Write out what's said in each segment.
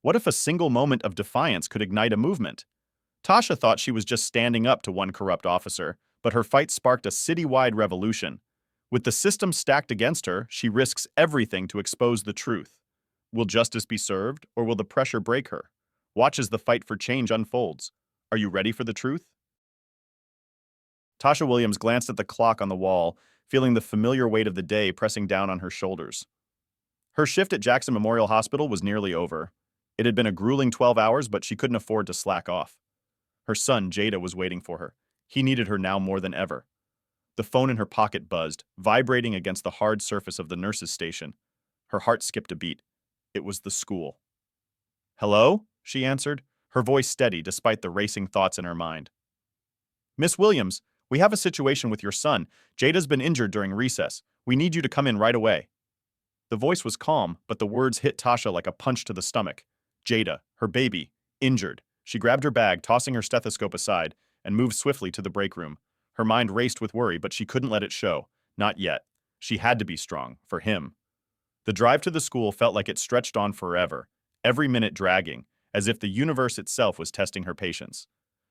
What if a single moment of defiance could ignite a movement? Tasha thought she was just standing up to one corrupt officer, but her fight sparked a citywide revolution. With the system stacked against her, she risks everything to expose the truth. Will justice be served, or will the pressure break her? Watch as the fight for change unfolds. Are you ready for the truth? Tasha Williams glanced at the clock on the wall, feeling the familiar weight of the day pressing down on her shoulders. Her shift at Jackson Memorial Hospital was nearly over. It had been a grueling 12 hours, but she couldn't afford to slack off. Her son, Jada, was waiting for her. He needed her now more than ever. The phone in her pocket buzzed, vibrating against the hard surface of the nurse's station. Her heart skipped a beat. It was the school. "Hello?" she answered, her voice steady despite the racing thoughts in her mind. "Miss Williams, we have a situation with your son. Jada's been injured during recess. We need you to come in right away." The voice was calm, but the words hit Tasha like a punch to the stomach. Jada, her baby, injured. She grabbed her bag, tossing her stethoscope aside, and moved swiftly to the break room. Her mind raced with worry, but she couldn't let it show. Not yet. She had to be strong, for him. The drive to the school felt like it stretched on forever, every minute dragging, as if the universe itself was testing her patience.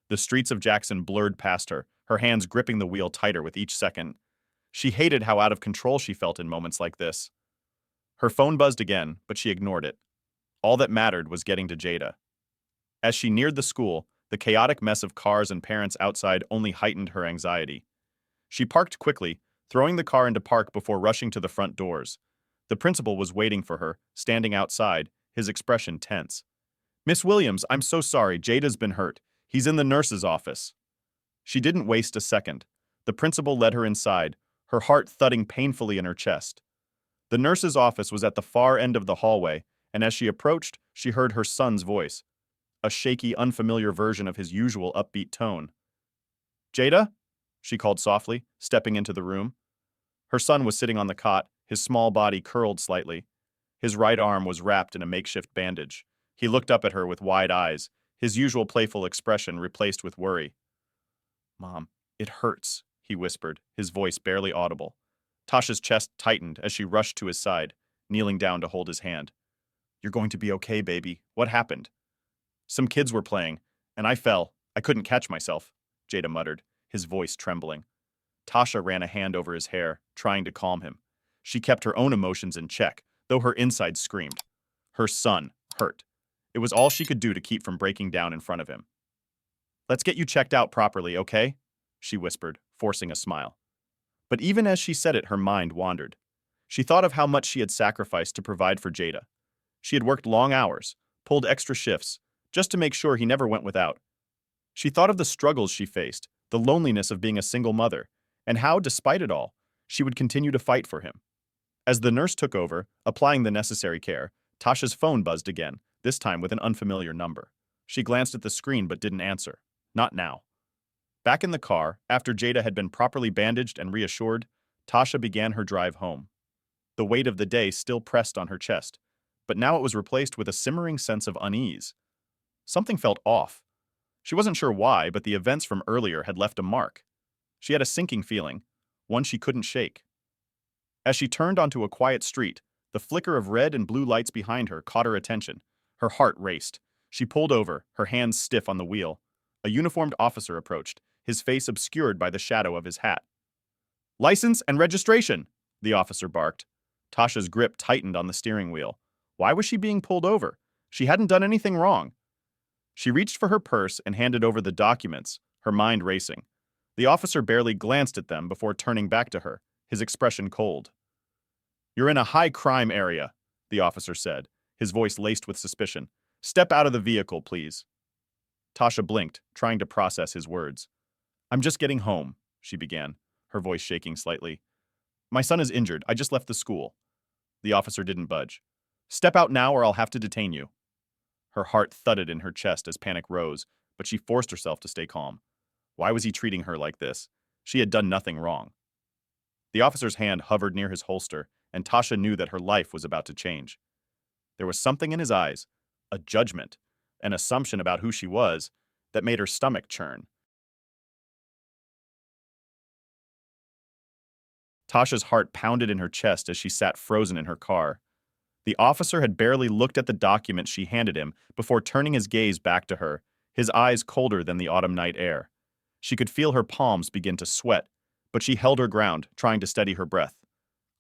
The streets of Jackson blurred past her hands gripping the wheel tighter with each second. She hated how out of control she felt in moments like this. Her phone buzzed again, but she ignored it. All that mattered was getting to Jada. As she neared the school, the chaotic mess of cars and parents outside only heightened her anxiety. She parked quickly, throwing the car into park before rushing to the front doors. The principal was waiting for her, standing outside, his expression tense. "Miss Williams, I'm so sorry, Jada's been hurt. He's in the nurse's office." She didn't waste a second. The principal led her inside, her heart thudding painfully in her chest. The nurse's office was at the far end of the hallway, and as she approached, she heard her son's voice, a shaky, unfamiliar version of his usual upbeat tone. "Jada?" she called softly, stepping into the room. Her son was sitting on the cot, his small body curled slightly. His right arm was wrapped in a makeshift bandage. He looked up at her with wide eyes, his usual playful expression replaced with worry. "Mom, it hurts," he whispered, his voice barely audible. Tasha's chest tightened as she rushed to his side, kneeling down to hold his hand. "You're going to be okay, baby. What happened?" "Some kids were playing, and I fell. I couldn't catch myself," Jada muttered, his voice trembling. Tasha ran a hand over his hair, trying to calm him. She kept her own emotions in check, though her insides screamed. Her son hurt. It was all she could do to keep from breaking down in front of him. "Let's get you checked out properly, okay?" she whispered, forcing a smile. But even as she said it, her mind wandered. She thought of how much she had sacrificed to provide for Jada. She had worked long hours, pulled extra shifts, just to make sure he never went without. She thought of the struggles she faced, the loneliness of being a single mother, and how, despite it all, she would continue to fight for him. As the nurse took over, applying the necessary care, Tasha's phone buzzed again, this time with an unfamiliar number. She glanced at the screen but didn't answer. Not now. Back in the car, after Jada had been properly bandaged and reassured, Tasha began her drive home. The weight of the day still pressed on her chest, but now it was replaced with a simmering sense of unease. Something felt off. She wasn't sure why, but the events from earlier had left a mark. She had a sinking feeling, one she couldn't shake. As she turned onto a quiet street, the flicker of red and blue lights behind her caught her attention. Her heart raced. She pulled over, her hands stiff on the wheel. A uniformed officer approached, his face obscured by the shadow of his hat. "License and registration," the officer barked. Tasha's grip tightened on the steering wheel. Why was she being pulled over? She hadn't done anything wrong. She reached for her purse and handed over the documents, her mind racing. The officer barely glanced at them before turning back to her, his expression cold. "You're in a high-crime area," the officer said, his voice laced with suspicion. "Step out of the vehicle, please." Tasha blinked, trying to process his words. "I'm just getting home," she began, her voice shaking slightly. "My son is injured. I just left the school." The officer didn't budge. "Step out now or I'll have to detain you." Her heart thudded in her chest as panic rose, but she forced herself to stay calm. Why was he treating her like this? She had done nothing wrong. The officer's hand hovered near his holster, and Tasha knew that her life was about to change. There was something in his eyes, a judgment, an assumption about who she was, that made her stomach churn. Tasha's heart pounded in her chest as she sat frozen in her car. The officer had barely looked at the document she handed him before turning his gaze back to her, his eyes colder than the autumn night air. She could feel her palms begin to sweat, but she held her ground, trying to steady her breath.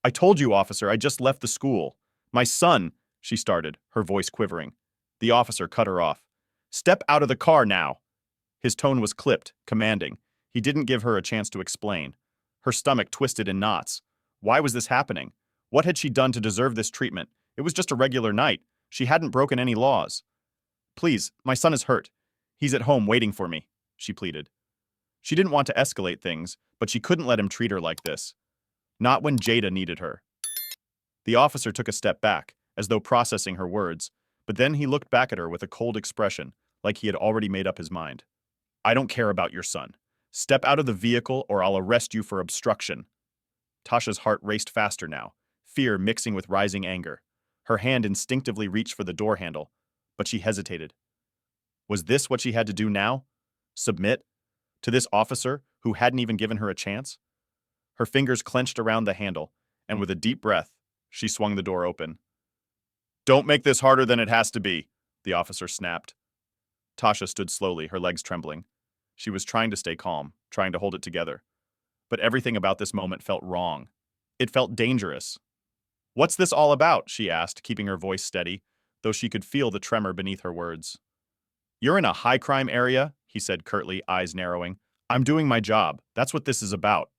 I told you, officer, I just left the school. My son, she started, her voice quivering. The officer cut her off. Step out of the car now. His tone was clipped, commanding. He didn't give her a chance to explain. Her stomach twisted in knots. Why was this happening? What had she done to deserve this treatment? It was just a regular night. She hadn't broken any laws. Please, my son is hurt. He's at home waiting for me, she pleaded. She didn't want to escalate things, but she couldn't let him treat her like this. Not when Jada needed her. The officer took a step back, as though processing her words, but then he looked back at her with a cold expression, like he had already made up his mind. I don't care about your son. Step out of the vehicle or I'll arrest you for obstruction. Tasha's heart raced faster now, fear mixing with rising anger. Her hand instinctively reached for the door handle, but she hesitated. Was this what she had to do now? Submit? To this officer who hadn't even given her a chance? Her fingers clenched around the handle, and with a deep breath, she swung the door open. Don't make this harder than it has to be, the officer snapped. Tasha stood slowly, her legs trembling. She was trying to stay calm, trying to hold it together. But everything about this moment felt wrong. It felt dangerous. What's this all about? She asked, keeping her voice steady, though she could feel the tremor beneath her words. You're in a high-crime area, he said curtly, eyes narrowing. I'm doing my job. That's what this is about.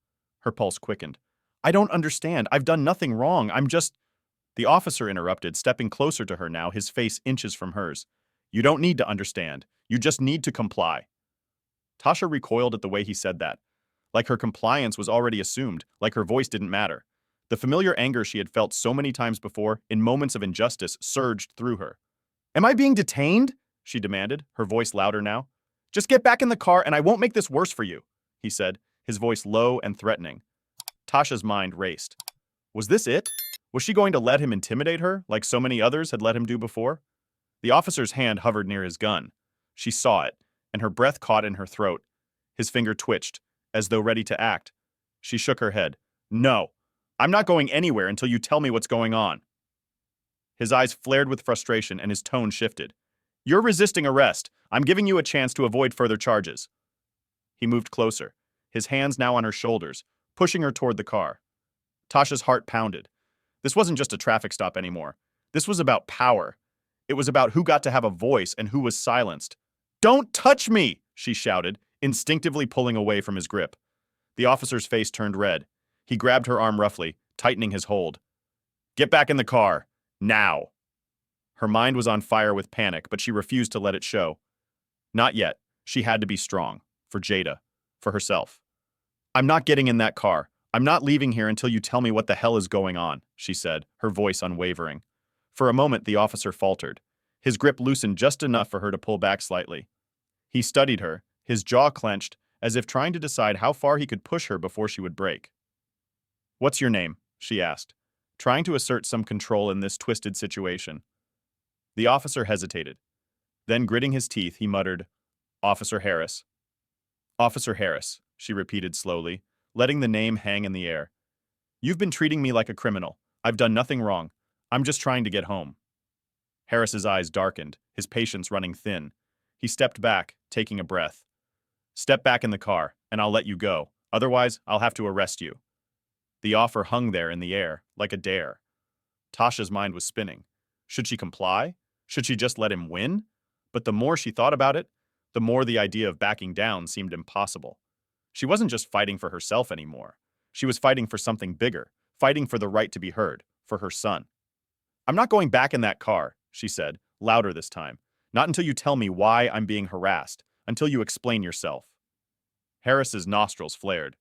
Her pulse quickened. I don't understand. I've done nothing wrong. I'm just... The officer interrupted, stepping closer to her now, his face inches from hers. You don't need to understand. You just need to comply. Tasha recoiled at the way he said that. Like her compliance was already assumed, like her voice didn't matter. The familiar anger she had felt so many times before, in moments of injustice, surged through her. Am I being detained? She demanded, her voice louder now. Just get back in the car and I won't make this worse for you, he said, his voice low and threatening. Tasha's mind raced. Was this it? Was she going to let him intimidate her, like so many others had let him do before? The officer's hand hovered near his gun. She saw it, and her breath caught in her throat. His finger twitched, as though ready to act. She shook her head. No, I'm not going anywhere until you tell me what's going on. His eyes flared with frustration and his tone shifted. You're resisting arrest. I'm giving you a chance to avoid further charges. He moved closer, his hands now on her shoulders, pushing her toward the car. Tasha's heart pounded. This wasn't just a traffic stop anymore. This was about power. It was about who got to have a voice and who was silenced. Don't touch me, she shouted, instinctively pulling away from his grip. The officer's face turned red. He grabbed her arm roughly, tightening his hold. Get back in the car. Now. Her mind was on fire with panic, but she refused to let it show. Not yet. She had to be strong. For Jada. For herself. I'm not getting in that car. I'm not leaving here until you tell me what the hell is going on, she said, her voice unwavering. For a moment, the officer faltered. His grip loosened just enough for her to pull back slightly. He studied her, his jaw clenched, as if trying to decide how far he could push her before she would break. What's your name? She asked, trying to assert some control in this twisted situation. The officer hesitated. Then, gritting his teeth, he muttered, Officer Harris. Officer Harris, she repeated slowly, letting the name hang in the air. You've been treating me like a criminal. I've done nothing wrong. I'm just trying to get home. Harris's eyes darkened, his patience running thin. He stepped back, taking a breath. Step back in the car, and I'll let you go. Otherwise, I'll have to arrest you. The offer hung there in the air, like a dare. Tasha's mind was spinning. Should she comply? Should she just let him win? But the more she thought about it, the more the idea of backing down seemed impossible. She wasn't just fighting for herself anymore. She was fighting for something bigger, fighting for the right to be heard, for her son. I'm not going back in that car, she said, louder this time. Not until you tell me why I'm being harassed, until you explain yourself. Harris's nostrils flared.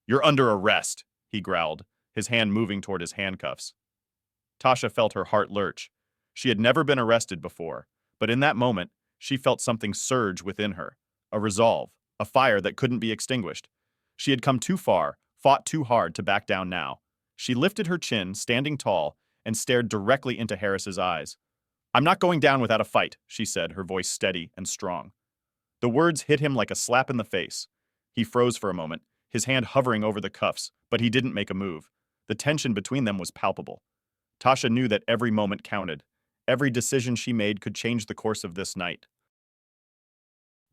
You're under arrest, he growled, his hand moving toward his handcuffs. Tasha felt her heart lurch. She had never been arrested before, but in that moment, she felt something surge within her, a resolve, a fire that couldn't be extinguished. She had come too far, fought too hard to back down now. She lifted her chin, standing tall, and stared directly into Harris's eyes. I'm not going down without a fight, she said, her voice steady and strong. The words hit him like a slap in the face. He froze for a moment, his hand hovering over the cuffs, but he didn't make a move. The tension between them was palpable. Tasha knew that every moment counted. Every decision she made could change the course of this night.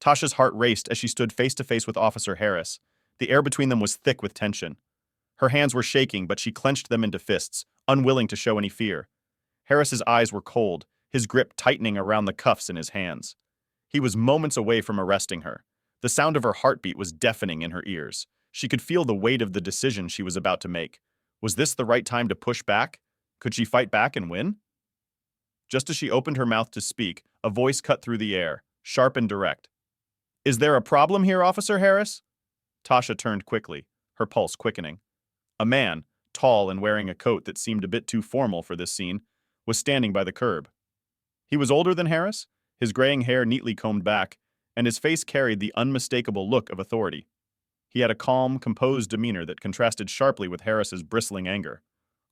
Tasha's heart raced as she stood face to face with Officer Harris. The air between them was thick with tension. Her hands were shaking, but she clenched them into fists, unwilling to show any fear. Harris's eyes were cold, his grip tightening around the cuffs in his hands. He was moments away from arresting her. The sound of her heartbeat was deafening in her ears. She could feel the weight of the decision she was about to make. Was this the right time to push back? Could she fight back and win? Just as she opened her mouth to speak, a voice cut through the air, sharp and direct. Is there a problem here, Officer Harris? Tasha turned quickly, her pulse quickening. A man, tall and wearing a coat that seemed a bit too formal for this scene, was standing by the curb. He was older than Harris, his graying hair neatly combed back, and his face carried the unmistakable look of authority. He had a calm, composed demeanor that contrasted sharply with Harris's bristling anger.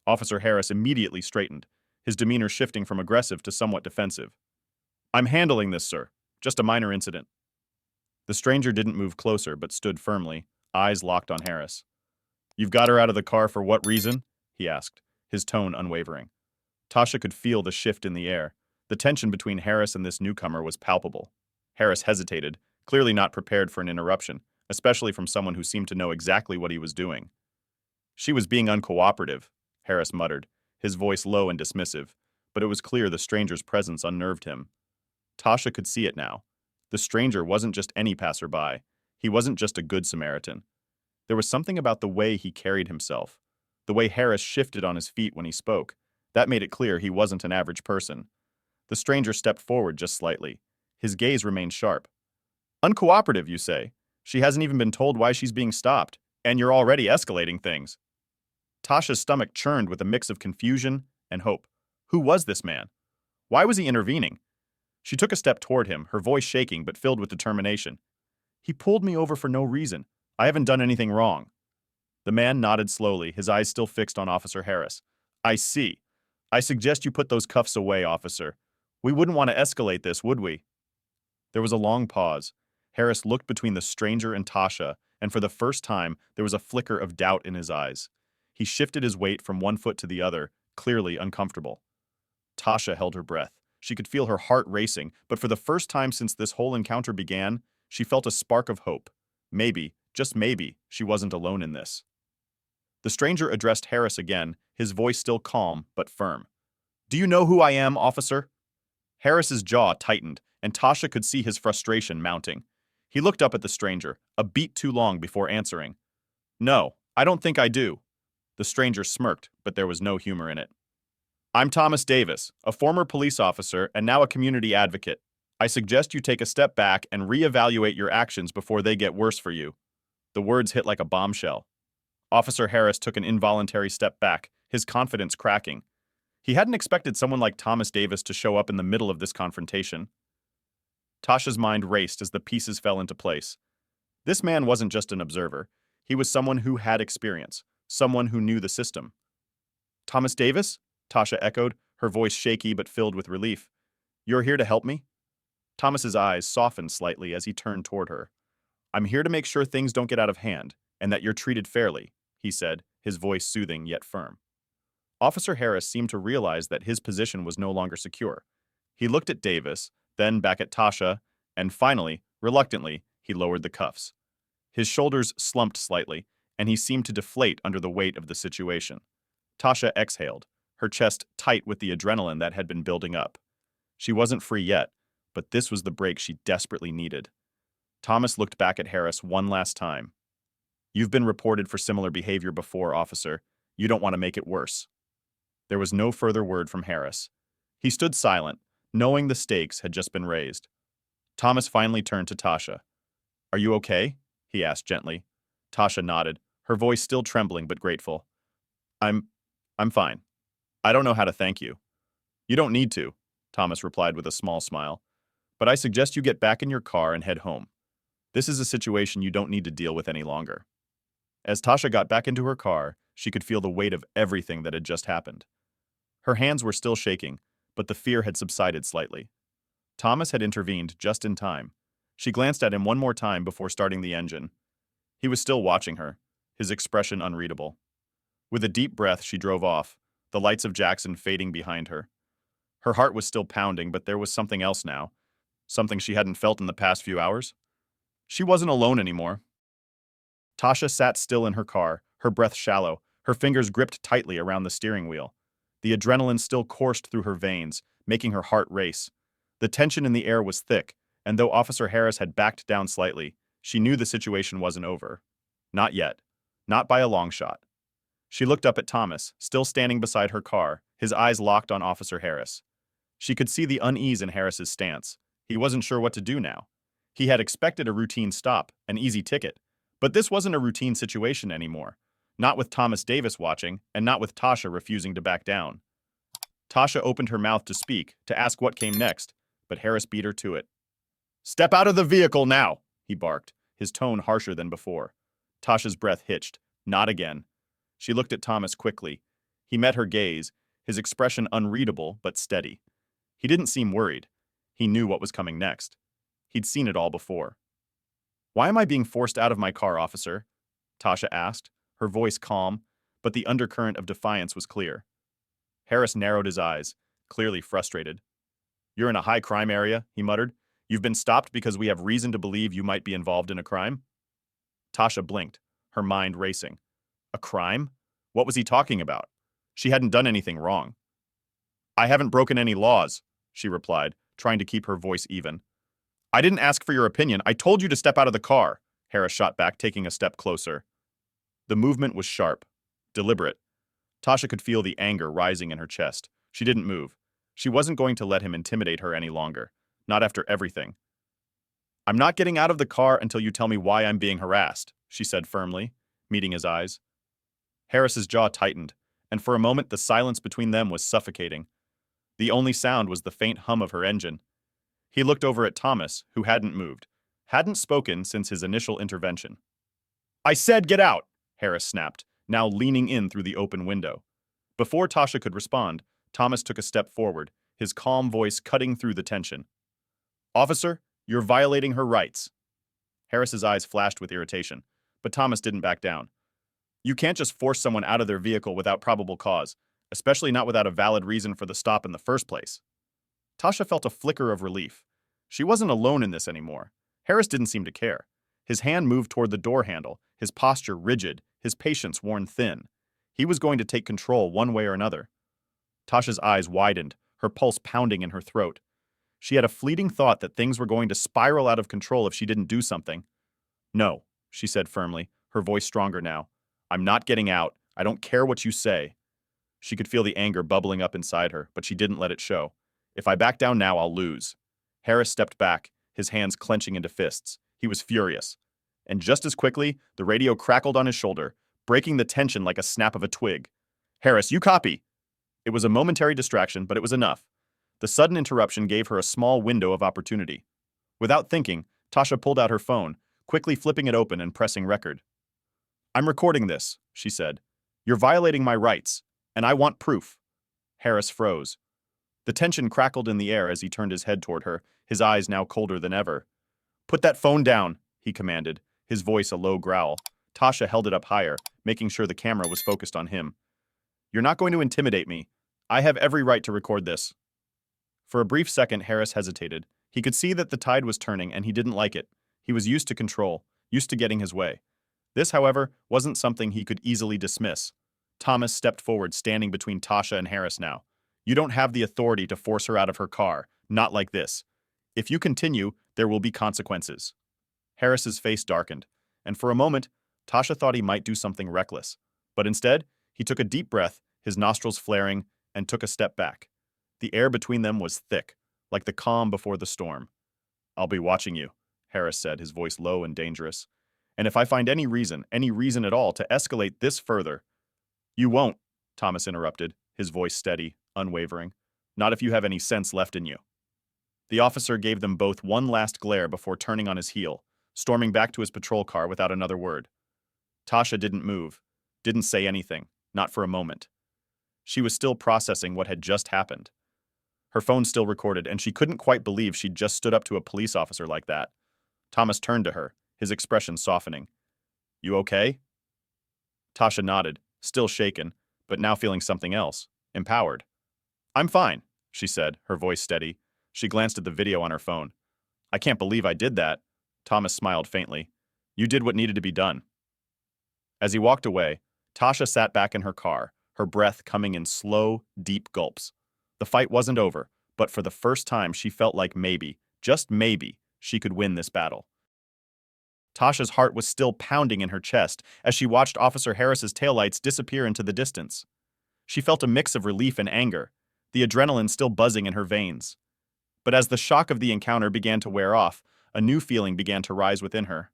Officer Harris immediately straightened, his demeanor shifting from aggressive to somewhat defensive. I'm handling this, sir. Just a minor incident. The stranger didn't move closer, but stood firmly, eyes locked on Harris. You've got her out of the car for what reason? He asked, his tone unwavering. Tasha could feel the shift in the air. The tension between Harris and this newcomer was palpable. Harris hesitated, clearly not prepared for an interruption, especially from someone who seemed to know exactly what he was doing. She was being uncooperative, Harris muttered, his voice low and dismissive, but it was clear the stranger's presence unnerved him. Tasha could see it now. The stranger wasn't just any passerby. He wasn't just a good Samaritan. There was something about the way he carried himself, the way Harris shifted on his feet when he spoke. That made it clear he wasn't an average person. The stranger stepped forward just slightly. His gaze remained sharp. Uncooperative, you say? She hasn't even been told why she's being stopped, and you're already escalating things. Tasha's stomach churned with a mix of confusion and hope. Who was this man? Why was he intervening? She took a step toward him, her voice shaking but filled with determination. He pulled me over for no reason. I haven't done anything wrong. The man nodded slowly, his eyes still fixed on Officer Harris. I see. I suggest you put those cuffs away, officer. We wouldn't want to escalate this, would we? There was a long pause. Harris looked between the stranger and Tasha, and for the first time, there was a flicker of doubt in his eyes. He shifted his weight from one foot to the other, clearly uncomfortable. Tasha held her breath. She could feel her heart racing, but for the first time since this whole encounter began, she felt a spark of hope. Maybe, just maybe, she wasn't alone in this. The stranger addressed Harris again, his voice still calm but firm. Do you know who I am, officer? Harris's jaw tightened, and Tasha could see his frustration mounting. He looked up at the stranger, a beat too long before answering. No, I don't think I do. The stranger smirked, but there was no humor in it. I'm Thomas Davis, a former police officer and now a community advocate. I suggest you take a step back and reevaluate your actions before they get worse for you. The words hit like a bombshell. Officer Harris took an involuntary step back, his confidence cracking. He hadn't expected someone like Thomas Davis to show up in the middle of this confrontation. Tasha's mind raced as the pieces fell into place. This man wasn't just an observer. He was someone who had experience, someone who knew the system. Thomas Davis? Tasha echoed, her voice shaky but filled with relief. You're here to help me? Thomas's eyes softened slightly as he turned toward her. I'm here to make sure things don't get out of hand, and that you're treated fairly, he said, his voice soothing yet firm. Officer Harris seemed to realize that his position was no longer secure. He looked at Davis, then back at Tasha, and finally, reluctantly, he lowered the cuffs. His shoulders slumped slightly, and he seemed to deflate under the weight of the situation. Tasha exhaled, her chest tight with the adrenaline that had been building up. She wasn't free yet, but this was the break she desperately needed. Thomas looked back at Harris one last time. You've been reported for similar behavior before, officer. You don't want to make it worse. There was no further word from Harris. He stood silent, knowing the stakes had just been raised. Thomas finally turned to Tasha. Are you okay? He asked gently. Tasha nodded, her voice still trembling but grateful. I'm fine. I don't know how to thank you. You don't need to, Thomas replied with a small smile. But I suggest you get back in your car and head home. This is a situation you don't need to deal with any longer. As Tasha got back into her car, she could feel the weight of everything that had just happened. Her hands were still shaking, but the fear had subsided slightly. Thomas had intervened just in time. She glanced at him one more time before starting the engine. He was still watching her, his expression unreadable. With a deep breath, she drove off, the lights of Jackson fading behind her. Her heart was still pounding, but there was something else now. Something she hadn't felt in the past few hours. She wasn't alone anymore. Tasha sat still in her car, her breath shallow, her fingers gripped tightly around the steering wheel. The adrenaline still coursed through her veins, making her heart race. The tension in the air was thick, and though Officer Harris had backed down slightly, she knew the situation wasn't over. Not yet. Not by a long shot. She looked up at Thomas, still standing beside her car, his eyes locked on Officer Harris. She could see the unease in Harris's stance. He wasn't sure what to do now. He had expected a routine stop, an easy ticket. But this wasn't a routine situation anymore. Not with Thomas Davis watching, and not with Tasha refusing to back down. Tasha opened her mouth to speak, to ask what came next, but Harris beat her to it. "Step out of the vehicle now!" he barked, his tone harsher than before. Tasha's breath hitched. Not again. She looked at Thomas quickly. He met her gaze, his expression unreadable but steady. He didn't seem worried. He knew what was coming next. He'd seen it all before. "Why am I being forced out of my car, officer?" Tasha asked, her voice calm, but the undercurrent of defiance was clear. Harris narrowed his eyes, clearly frustrated. "You're in a high-crime area," he muttered. "You've been stopped because we have reason to believe you might be involved in a crime?" Tasha blinked, her mind racing. A crime? What was he talking about? She hadn't done anything wrong. "I haven't broken any laws," she replied, trying to keep her voice even. "I didn't ask for your opinion. I told you to step out of the car," Harris shot back, taking a step closer. The movement was sharp, deliberate. Tasha could feel the anger rising in her chest. She didn't move. She wasn't going to let him intimidate her any longer. Not after everything. "I'm not getting out of the car until you tell me why I'm being harassed," she said firmly, meeting his eyes. Harris's jaw tightened, and for a moment the silence between them was suffocating. The only sound was the faint hum of her engine. He looked over at Thomas, who hadn't moved, hadn't spoken since his initial intervention. "I said get out!" Harris snapped, now leaning in through the open window. Before Tasha could respond, Thomas took a step forward, his calm voice cutting through the tension. "Officer, you're violating her rights." Harris's eyes flashed with irritation, but Thomas didn't back down. "You can't just force someone out of their vehicle without probable cause, especially not without a valid reason for the stop in the first place." Tasha felt a flicker of relief. She wasn't alone in this anymore. Harris didn't seem to care. His hand moved toward the door handle, his posture rigid, his patience worn thin. He was going to take control one way or another. Tasha's eyes widened, her pulse pounding in her throat. She had a fleeting thought that things were going to spiral out of control if she didn't do something. "No," she said firmly, her voice stronger now. "I'm not getting out. I don't care what you say." She could feel the anger bubbling up inside her, but she didn't let it show. "If I back down now, I'll lose." Harris stepped back, his hands clenching into fists. He was furious. And just as quickly, the radio crackled on his shoulder, breaking the tension like a snap of a twig. "Harris, you copy!" It was a momentary distraction, but it was enough. The sudden interruption gave her a small window of opportunity. Without thinking, Tasha pulled out her phone, quickly flipping it open and pressing record. "I'm recording this," she said. "You're violating my rights, and I want proof." Harris froze. The tension crackled in the air as he turned his head toward her, his eyes now colder than ever. "Put that phone down," he commanded, his voice a low growl. Tasha held it up higher, making sure the camera was focused on him. "You're not going to intimidate me. I have every right to record this." For a brief second, Harris hesitated. He could see that the tide was turning, and he didn't like it. He was used to control, used to getting his way. This, however, wasn't something he could easily dismiss. Thomas stepped forward, standing between Tasha and Harris now. "You don't have the authority to force her out of her car, not like this. If you continue, there will be consequences." Harris's face darkened, and for a moment, Tasha thought he might do something reckless. But instead, he took a deep breath, his nostrils flaring, and took a step back. The air between them was thick, like the calm before the storm. "I'll be watching you," Harris said, his voice low and dangerous. "And if I find any reason at all, to escalate this further—" "You won't," Thomas interrupted, his voice steady, unwavering. "Not if you have any sense left in you." The officer gave them both one last glare before turning on his heel, storming back to his patrol car without another word. Tasha didn't move, didn't say anything, not for a moment. She was still processing what had just happened. Her phone still recorded, and she couldn't quite believe she'd just stood up to a police officer like that. Thomas turned to her, his expression softening. "You okay?" Tasha nodded, still shaken, but now feeling something else. empowered. I'm fine, she said, her voice steady. She glanced at the video on her phone. I can't believe I did that. Thomas smiled faintly. You did what needed to be done. As he walked away, Tasha sat back in her car, her breath coming in slow, deep gulps. The fight wasn't over, but for the first time she felt like maybe, just maybe, she could win this battle. Tasha's heart was still pounding in her chest as she watched Officer Harris's taillights disappear into the distance. She felt a mix of relief and anger, the adrenaline still buzzing in her veins. But as the shock of the encounter began to wear off, a new feeling began to rise within her.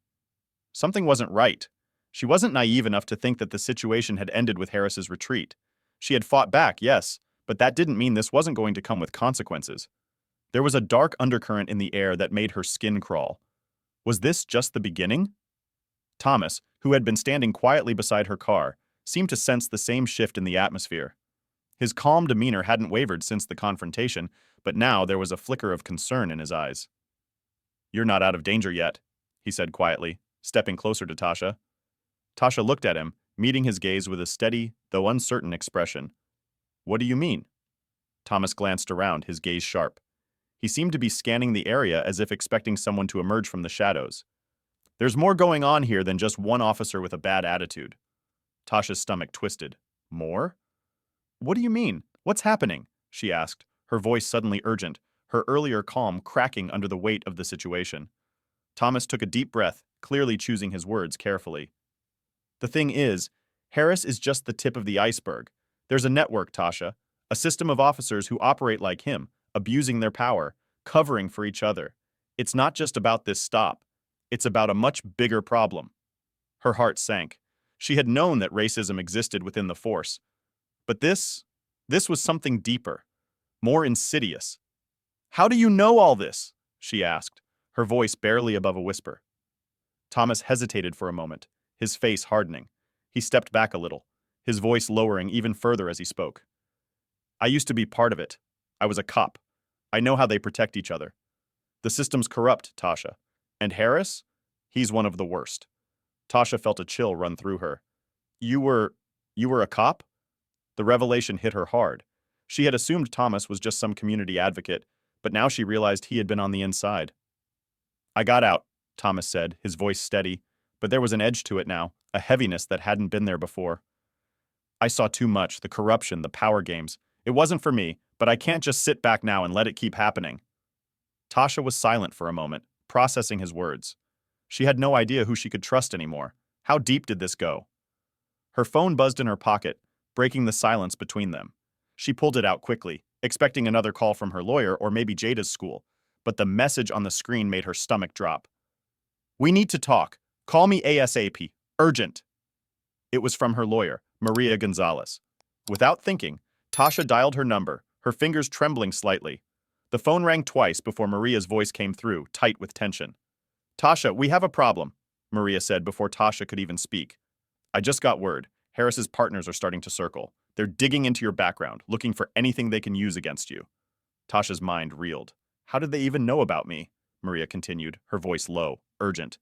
Something wasn't right. She wasn't naive enough to think that the situation had ended with Harris's retreat. She had fought back, yes, but that didn't mean this wasn't going to come with consequences. There was a dark undercurrent in the air that made her skin crawl. Was this just the beginning? Thomas, who had been standing quietly beside her car, seemed to sense the same shift in the atmosphere. His calm demeanor hadn't wavered since the confrontation, but now there was a flicker of concern in his eyes. You're not out of danger yet, he said quietly, stepping closer to Tasha. Tasha looked at him, meeting his gaze with a steady, though uncertain expression. What do you mean? Thomas glanced around, his gaze sharp. He seemed to be scanning the area as if expecting someone to emerge from the shadows. There's more going on here than just one officer with a bad attitude. Tasha's stomach twisted. More? What do you mean? What's happening? She asked, her voice suddenly urgent, her earlier calm cracking under the weight of the situation. Thomas took a deep breath, clearly choosing his words carefully. The thing is, Harris is just the tip of the iceberg. There's a network, Tasha, a system of officers who operate like him, abusing their power, covering for each other. It's not just about this stop. It's about a much bigger problem. Her heart sank. She had known that racism existed within the force. But this was something deeper, more insidious. How do you know all this? She asked, her voice barely above a whisper. Thomas hesitated for a moment, his face hardening. He stepped back a little, his voice lowering even further as he spoke. I used to be part of it. I was a cop. I know how they protect each other. The system's corrupt, Tasha. And Harris? He's one of the worst. Tasha felt a chill run through her. You were a cop? The revelation hit her hard. She had assumed Thomas was just some community advocate, but now she realized he had been on the inside. I got out, Thomas said, his voice steady, but there was an edge to it now, a heaviness that hadn't been there before. I saw too much, the corruption, the power games. It wasn't for me, but I can't just sit back now and let it keep happening. Tasha was silent for a moment, processing his words. She had no idea who she could trust anymore. How deep did this go? Her phone buzzed in her pocket, breaking the silence between them. She pulled it out quickly, expecting another call from her lawyer or maybe Jada's school, but the message on the screen made her stomach drop. We need to talk. Call me ASAP. Urgent. It was from her lawyer, Maria Gonzalez. Without thinking, Tasha dialed her number, her fingers trembling slightly. The phone rang twice before Maria's voice came through, tight with tension. Tasha, we have a problem, Maria said before Tasha could even speak. I just got word. Harris's partners are starting to circle. They're digging into your background, looking for anything they can use against you. Tasha's mind reeled. How did they even know about me? Maria continued, her voice low, urgent.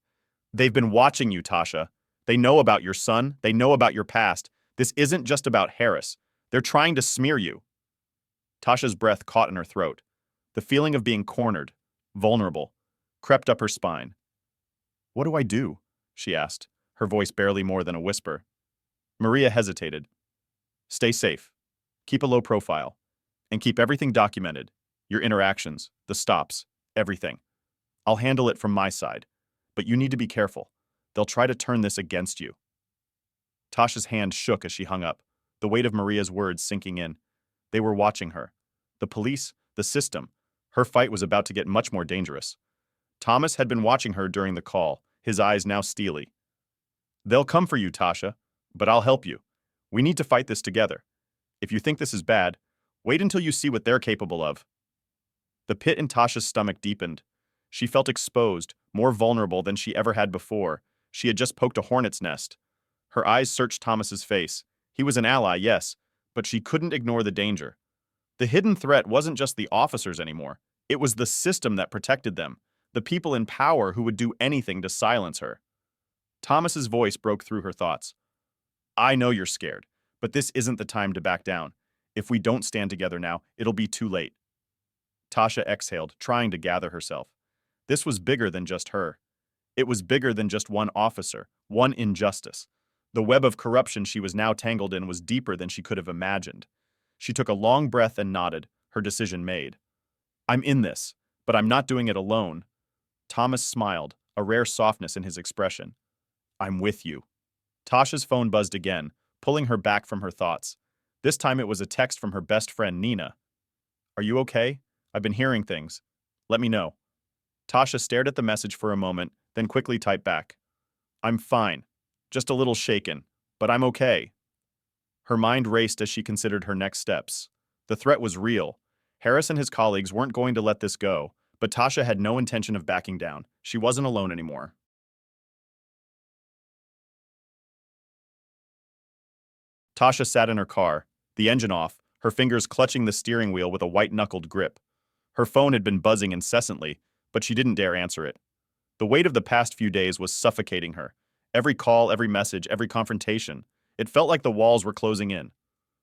They've been watching you, Tasha. They know about your son. They know about your past. This isn't just about Harris. They're trying to smear you. Tasha's breath caught in her throat. The feeling of being cornered, vulnerable, crept up her spine. What do I do? She asked, her voice barely more than a whisper. Maria hesitated. Stay safe. Keep a low profile. And keep everything documented. Your interactions, the stops, everything. I'll handle it from my side. But you need to be careful. They'll try to turn this against you. Tasha's hand shook as she hung up, the weight of Maria's words sinking in. They were watching her. The police, the system. Her fight was about to get much more dangerous. Thomas had been watching her during the call, his eyes now steely. They'll come for you, Tasha, but I'll help you. We need to fight this together. If you think this is bad, wait until you see what they're capable of. The pit in Tasha's stomach deepened. She felt exposed, more vulnerable than she ever had before. She had just poked a hornet's nest. Her eyes searched Thomas's face. He was an ally, yes, but she couldn't ignore the danger. The hidden threat wasn't just the officers anymore. It was the system that protected them, the people in power who would do anything to silence her. Thomas's voice broke through her thoughts. I know you're scared, but this isn't the time to back down. If we don't stand together now, it'll be too late. Tasha exhaled, trying to gather herself. This was bigger than just her. It was bigger than just one officer, one injustice. The web of corruption she was now tangled in was deeper than she could have imagined. She took a long breath and nodded, her decision made. I'm in this, but I'm not doing it alone. Thomas smiled, a rare softness in his expression. I'm with you. Tasha's phone buzzed again, pulling her back from her thoughts. This time it was a text from her best friend, Nina. Are you okay? I've been hearing things. Let me know. Tasha stared at the message for a moment, then quickly typed back. I'm fine. Just a little shaken, but I'm okay. Her mind raced as she considered her next steps. The threat was real. Harris and his colleagues weren't going to let this go, but Tasha had no intention of backing down. She wasn't alone anymore. Tasha sat in her car, the engine off, her fingers clutching the steering wheel with a white-knuckled grip. Her phone had been buzzing incessantly, but she didn't dare answer it. The weight of the past few days was suffocating her. Every call, every message, every confrontation. It felt like the walls were closing in.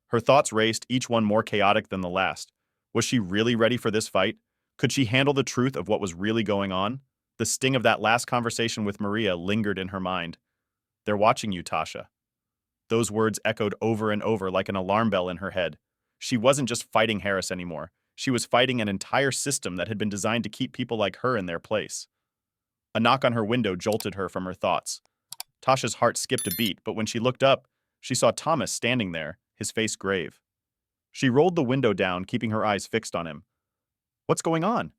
Her thoughts raced, each one more chaotic than the last. Was she really ready for this fight? Could she handle the truth of what was really going on? The sting of that last conversation with Maria lingered in her mind. They're watching you, Tasha. Those words echoed over and over like an alarm bell in her head. She wasn't just fighting Harris anymore. She was fighting an entire system that had been designed to keep people like her in their place. A knock on her window jolted her from her thoughts. Tasha's heart skipped a beat, but when she looked up, she saw Thomas standing there, his face grave. She rolled the window down, keeping her eyes fixed on him. What's going on?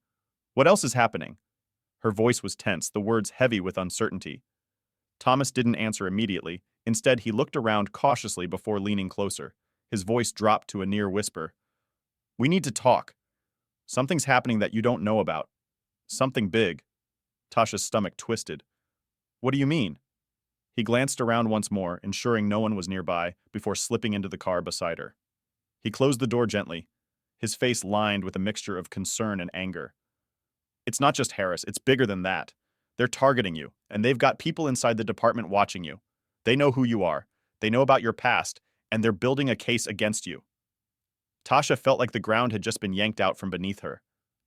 What else is happening? Her voice was tense, the words heavy with uncertainty. Thomas didn't answer immediately. Instead, he looked around cautiously before leaning closer. His voice dropped to a near whisper. We need to talk. Something's happening that you don't know about. Something big. Tasha's stomach twisted. What do you mean? He glanced around once more, ensuring no one was nearby, before slipping into the car beside her. He closed the door gently, his face lined with a mixture of concern and anger. It's not just Harris, it's bigger than that. They're targeting you, and they've got people inside the department watching you. They know who you are, they know about your past, and they're building a case against you. Tasha felt like the ground had just been yanked out from beneath her.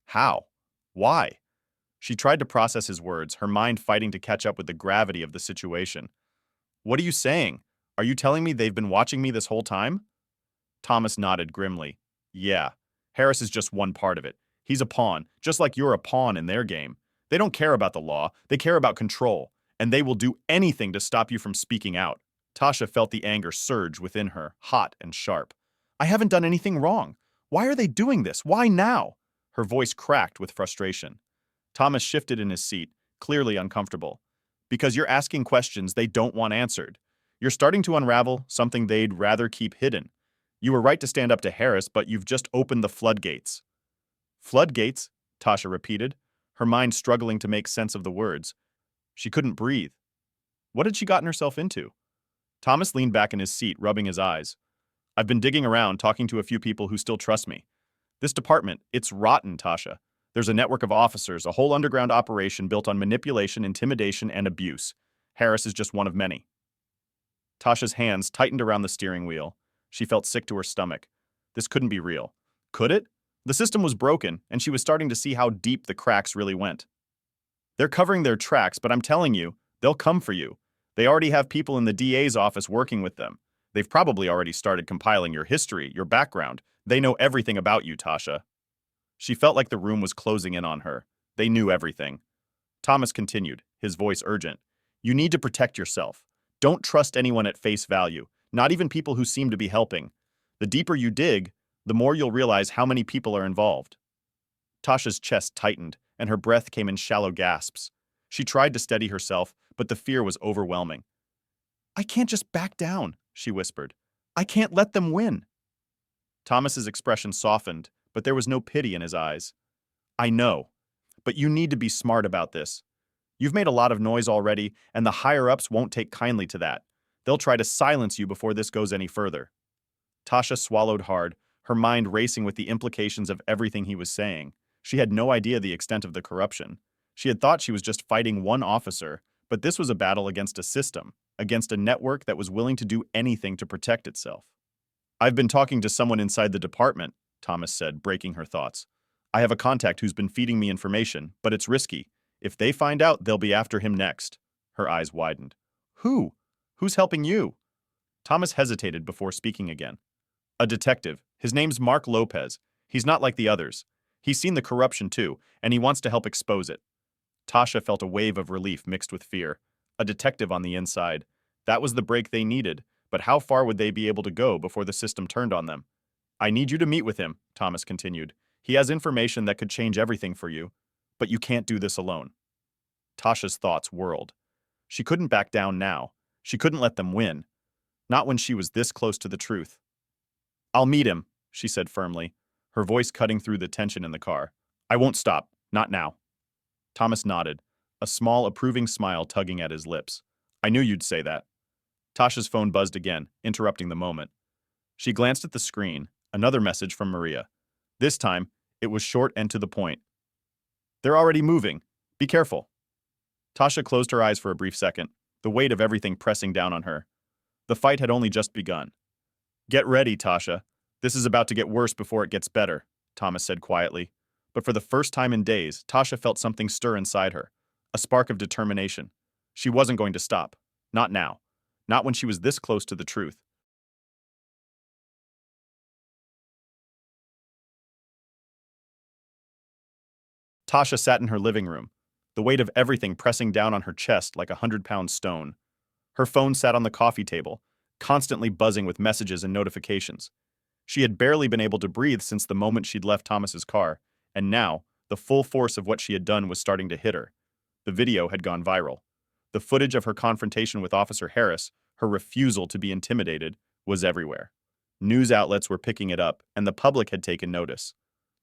How? Why? She tried to process his words, her mind fighting to catch up with the gravity of the situation. What are you saying? Are you telling me they've been watching me this whole time? Thomas nodded grimly. Yeah, Harris is just one part of it. He's a pawn, just like you're a pawn in their game. They don't care about the law, they care about control, and they will do anything to stop you from speaking out. Tasha felt the anger surge within her, hot and sharp. I haven't done anything wrong. Why are they doing this? Why now? Her voice cracked with frustration. Thomas shifted in his seat, clearly uncomfortable. Because you're asking questions they don't want answered. You're starting to unravel something they'd rather keep hidden. You were right to stand up to Harris, but you've just opened the floodgates. Floodgates? Tasha repeated, her mind struggling to make sense of the words. She couldn't breathe. What had she gotten herself into? Thomas leaned back in his seat, rubbing his eyes. I've been digging around, talking to a few people who still trust me. This department, it's rotten, Tasha. There's a network of officers, a whole underground operation built on manipulation, intimidation, and abuse. Harris is just one of many. Tasha's hands tightened around the steering wheel. She felt sick to her stomach. This couldn't be real. Could it? The system was broken, and she was starting to see how deep the cracks really went. They're covering their tracks, but I'm telling you, they'll come for you. They already have people in the DA's office working with them. They've probably already started compiling your history, your background. They know everything about you, Tasha. She felt like the room was closing in on her. They knew everything. Thomas continued, his voice urgent. You need to protect yourself. Don't trust anyone at face value, not even people who seem to be helping. The deeper you dig, the more you'll realize how many people are involved. Tasha's chest tightened, and her breath came in shallow gasps. She tried to steady herself, but the fear was overwhelming. I can't just back down, she whispered. I can't let them win. Thomas's expression softened, but there was no pity in his eyes. I know, but you need to be smart about this. You've made a lot of noise already, and the higher-ups won't take kindly to that. They'll try to silence you before this goes any further. Tasha swallowed hard, her mind racing with the implications of everything he was saying. She had no idea the extent of the corruption. She had thought she was just fighting one officer, but this was a battle against a system, against a network that was willing to do anything to protect itself. I've been talking to someone inside the department, Thomas said, breaking her thoughts. I have a contact who's been feeding me information, but it's risky. If they find out, they'll be after him next. Her eyes widened. Who? Who's helping you? Thomas hesitated before speaking again. A detective. His name's Mark Lopez. He's not like the others. He's seen the corruption too, and he wants to help expose it. Tasha felt a wave of relief mixed with fear. A detective on the inside. That was the break they needed, but how far would they be able to go before the system turned on them? I need you to meet with him, Thomas continued. He has information that could change everything for you, but you can't do this alone. Tasha's thoughts whirled. She couldn't back down now. She couldn't let them win. Not when she was this close to the truth. I'll meet him, she said firmly, her voice cutting through the tension in the car. I won't stop. Not now. Thomas nodded, a small approving smile tugging at his lips. I knew you'd say that. Tasha's phone buzzed again, interrupting the moment. She glanced at the screen, another message from Maria. This time, it was short and to the point. They're already moving. Be careful. Tasha closed her eyes for a brief second, the weight of everything pressing down on her. The fight had only just begun. Get ready, Tasha. This is about to get worse before it gets better, Thomas said quietly. But for the first time in days, Tasha felt something stir inside her, a spark of determination. She wasn't going to stop. Not now. Not when she was this close to the truth. Tasha sat in her living room, the weight of everything pressing down on her chest like a 100-pound stone. Her phone sat on the coffee table, constantly buzzing with messages and notifications. She had barely been able to breathe since the moment she'd left Thomas's car, and now, the full force of what she had done was starting to hit her. The video had gone viral. The footage of her confrontation with Officer Harris, her refusal to be intimidated, was everywhere. News outlets were picking it up, and the public had taken notice.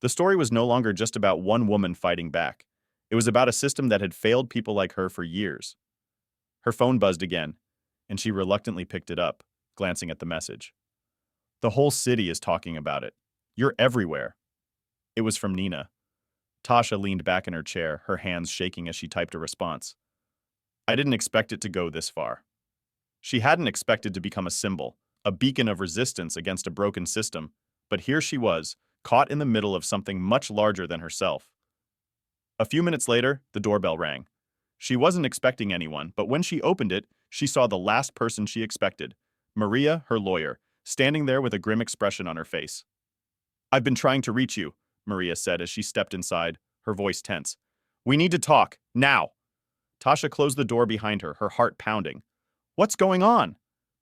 The story was no longer just about one woman fighting back. It was about a system that had failed people like her for years. Her phone buzzed again, and she reluctantly picked it up, glancing at the message. The whole city is talking about it. You're everywhere. It was from Nina. Tasha leaned back in her chair, her hands shaking as she typed a response. I didn't expect it to go this far. She hadn't expected to become a symbol, a beacon of resistance against a broken system, but here she was, caught in the middle of something much larger than herself. A few minutes later, the doorbell rang. She wasn't expecting anyone, but when she opened it, she saw the last person she expected, Maria, her lawyer, standing there with a grim expression on her face. I've been trying to reach you, Maria said as she stepped inside, her voice tense. We need to talk, now. Tasha closed the door behind her, her heart pounding. What's going on?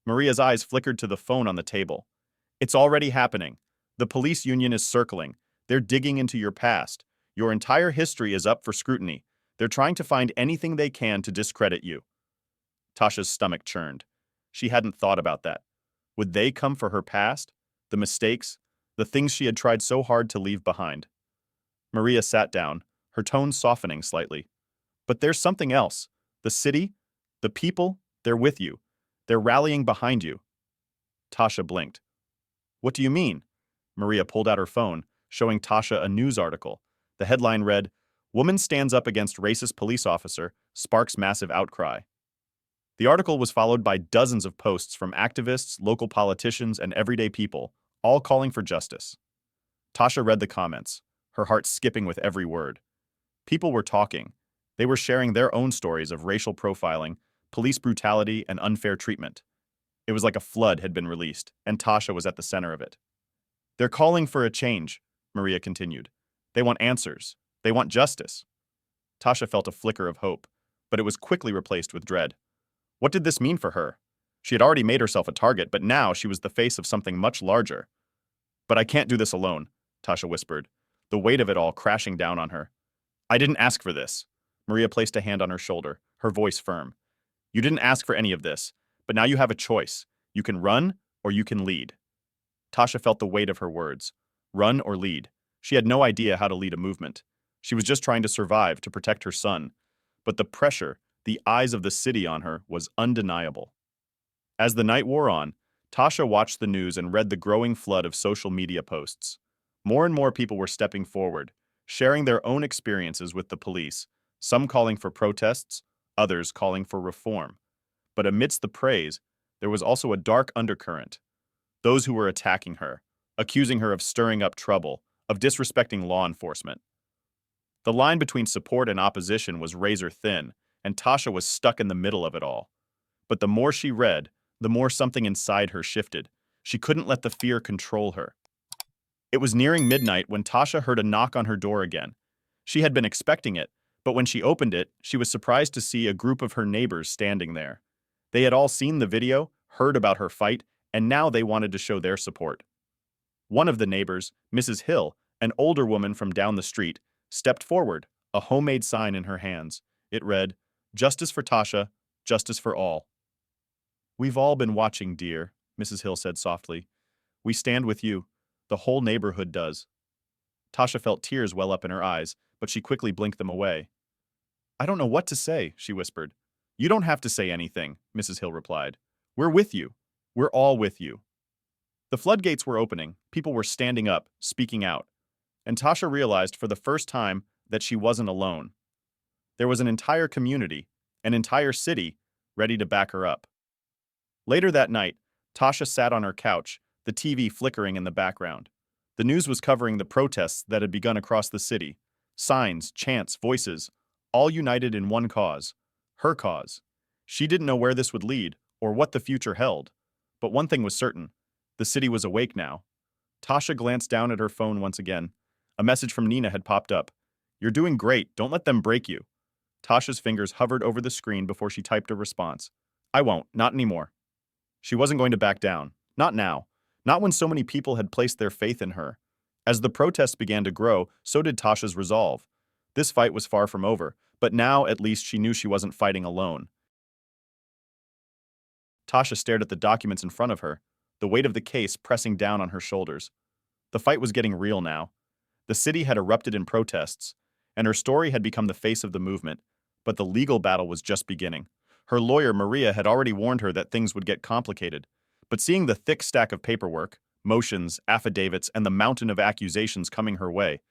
Maria's eyes flickered to the phone on the table. It's already happening. The police union is circling. They're digging into your past. Your entire history is up for scrutiny. They're trying to find anything they can to discredit you. Tasha's stomach churned. She hadn't thought about that. Would they come for her past? The mistakes? The things she had tried so hard to leave behind? Maria sat down, her tone softening slightly. But there's something else. The city, the people, they're with you. They're rallying behind you. Tasha blinked. What do you mean? Maria pulled out her phone, showing Tasha a news article. The headline read, Woman stands up against racist police officer, sparks massive outcry. The article was followed by dozens of posts from activists, local politicians, and everyday people, all calling for justice. Tasha read the comments, her heart skipping with every word. People were talking. They were sharing their own stories of racial profiling, police brutality, and unfair treatment. It was like a flood had been released, and Tasha was at the center of it. They're calling for a change, Maria continued. They want answers. They want justice. Tasha felt a flicker of hope, but it was quickly replaced with dread. What did this mean for her? She had already made herself a target, but now she was the face of something much larger. But I can't do this alone, Tasha whispered, the weight of it all crashing down on her. I didn't ask for this. Maria placed a hand on her shoulder, her voice firm. You didn't ask for any of this, but now you have a choice. You can run or you can lead. Tasha felt the weight of her words. Run or lead. She had no idea how to lead a movement. She was just trying to survive, to protect her son. But the pressure, the eyes of the city on her, was undeniable. As the night wore on, Tasha watched the news and read the growing flood of social media posts. More and more people were stepping forward, sharing their own experiences with the police, some calling for protests, others calling for reform. But amidst the praise, there was also a dark undercurrent. those who were attacking her, accusing her of stirring up trouble, of disrespecting law enforcement. The line between support and opposition was razor thin, and Tasha was stuck in the middle of it all. But the more she read, the more something inside her shifted. She couldn't let the fear control her. It was nearing midnight when Tasha heard a knock on her door again. She had been expecting it, but when she opened it, she was surprised to see a group of her neighbors standing there. They had all seen the video, heard about her fight, and now they wanted to show their support. One of the neighbors, Mrs. Hill, an older woman from down the street, stepped forward, a homemade sign in her hands. It read, "Justice for Tasha, justice for all." "We've all been watching, dear," Mrs. Hill said softly. "We stand with you. The whole neighborhood does." Tasha felt tears well up in her eyes, but she quickly blinked them away. "I don't know what to say," she whispered. "You don't have to say anything," Mrs. Hill replied. "We're with you. We're all with you." The floodgates were opening, people were standing up, speaking out, and Tasha realized for the first time that she wasn't alone. There was an entire community, an entire city, ready to back her up. Later that night, Tasha sat on her couch, the TV flickering in the background. The news was covering the protests that had begun across the city. Signs, chants, voices, all united in one cause. Her cause. She didn't know where this would lead, or what the future held. But one thing was certain. The city was awake now. Tasha glanced down at her phone once again. A message from Nina had popped up. "You're doing great, don't let them break you." Tasha's fingers hovered over the screen before she typed a response. "I won't, not anymore." She wasn't going to back down. Not now. Not when so many people had placed their faith in her. As the protests began to grow, so did Tasha's resolve. This fight was far from over, but now at least she knew she wasn't fighting alone. Tasha stared at the documents in front of her, the weight of the case pressing down on her shoulders. The fight was getting real now. The city had erupted in protests, and her story had become the face of the movement, but the legal battle was just beginning. Her lawyer, Maria, had already warned her that things would get complicated, but seeing the thick stack of paperwork, motions, affidavits, and the mountain of accusations coming her way,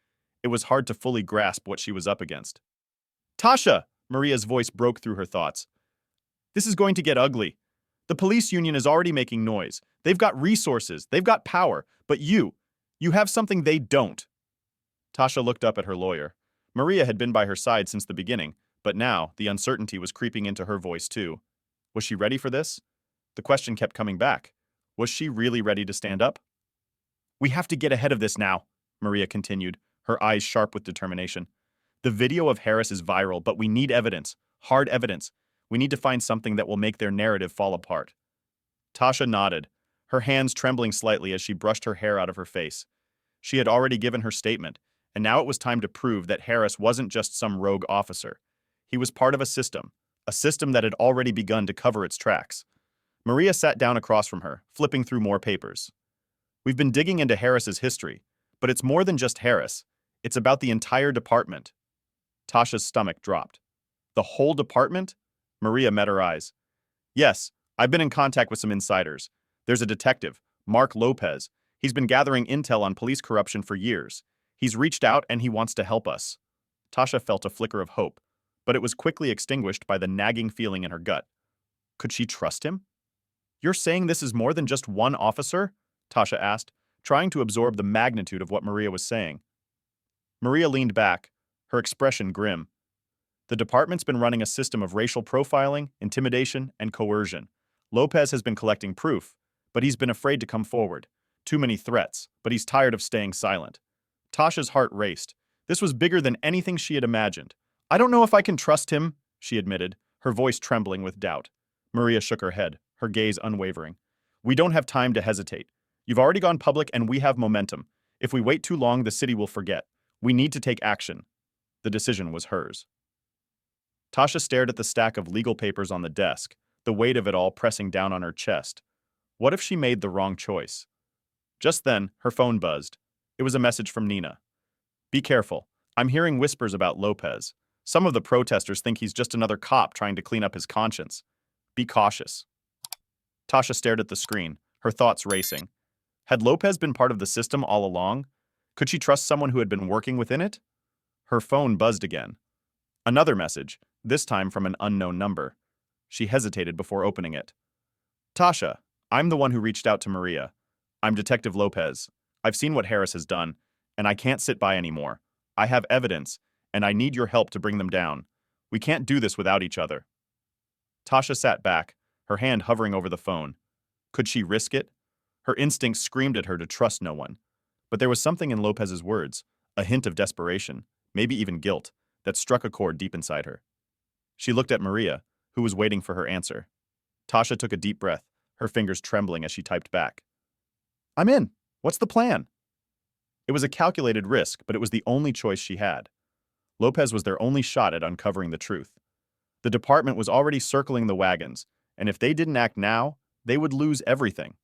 it was hard to fully grasp what she was up against. "Tasha!" Maria's voice broke through her thoughts. "This is going to get ugly. The police union is already making noise. They've got resources, they've got power, but you have something they don't." Tasha looked up at her lawyer. Maria had been by her side since the beginning, but now the uncertainty was creeping into her voice too. Was she ready for this? The question kept coming back. Was she really ready to stand up? "We have to get ahead of this now," Maria continued, her eyes sharp with determination. "The video of Harris is viral, but we need evidence, hard evidence. We need to find something that will make their narrative fall apart." Tasha nodded, her hands trembling slightly as she brushed her hair out of her face. She had already given her statement, and now it was time to prove that Harris wasn't just some rogue officer. He was part of a system that had already begun to cover its tracks. Maria sat down across from her, flipping through more papers. "We've been digging into Harris's history, but it's more than just Harris. It's about the entire department." Tasha's stomach dropped. "The whole department?" Maria met her eyes. "Yes, I've been in contact with some insiders. There's a detective, Mark Lopez. He's been gathering intel on police corruption for years. He's reached out and he wants to help us." Tasha felt a flicker of hope, but it was quickly extinguished by the nagging feeling in her gut. Could she trust him? "You're saying this is more than just one officer?" Tasha asked, trying to absorb the magnitude of what Maria was saying. Maria leaned back, her expression grim. "The department's been running a system of racial profiling, intimidation, and coercion. Lopez has been collecting proof, but he's been afraid to come forward. Too many threats, but he's tired of staying silent." Tasha's heart raced. This was bigger than anything she had imagined. "I don't know if I can trust him," she admitted, her voice trembling with doubt. Maria shook her head, her gaze unwavering. "We don't have time to hesitate. You've already gone public and we have momentum. If we wait too long, the city will forget. We need to take action." The decision was hers. Tasha stared at the stack of legal papers on the desk, the weight of it all pressing down on her chest. What if she made the wrong choice? Just then, her phone buzzed. It was a message from Nina. "Be careful. I'm hearing whispers about Lopez. Some of the protesters think he's just another cop trying to clean up his conscience. Be cautious." Tasha stared at the screen, her thoughts racing. Had Lopez been part of the system all along? Could she trust someone who had been working within it? Her phone buzzed again. Another message, this time from an unknown number. She hesitated before opening it. "Tasha, I'm the one who reached out to Maria. I'm Detective Lopez. I've seen what Harris has done, and I can't sit by anymore. I have evidence, and I need your help to bring them down. We can't do this without each other. Tasha sat back, her hand hovering over the phone. Could she risk it? Her instincts screamed at her to trust no one. But there was something in Lopez's words, a hint of desperation, maybe even guilt, that struck a chord deep inside her. She looked at Maria, who was waiting for her answer. Tasha took a deep breath, her fingers trembling as she typed back. I'm in. What's the plan? It was a calculated risk, but it was the only choice she had. Lopez was their only shot at uncovering the truth. The department was already circling the wagons, and if they didn't act now, they would lose everything.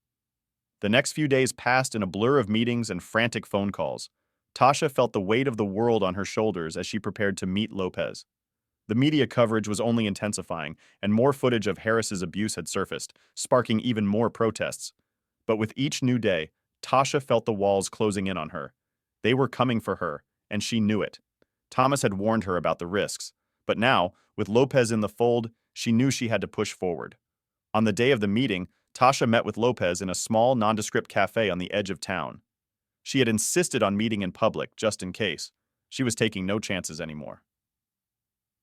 The next few days passed in a blur of meetings and frantic phone calls. Tasha felt the weight of the world on her shoulders as she prepared to meet Lopez. The media coverage was only intensifying, and more footage of Harris's abuse had surfaced, sparking even more protests. But with each new day, Tasha felt the walls closing in on her. They were coming for her, and she knew it. Thomas had warned her about the risks, but now, with Lopez in the fold, she knew she had to push forward. On the day of the meeting, Tasha met with Lopez in a small, nondescript cafe on the edge of town. She had insisted on meeting in public, just in case. She was taking no chances anymore.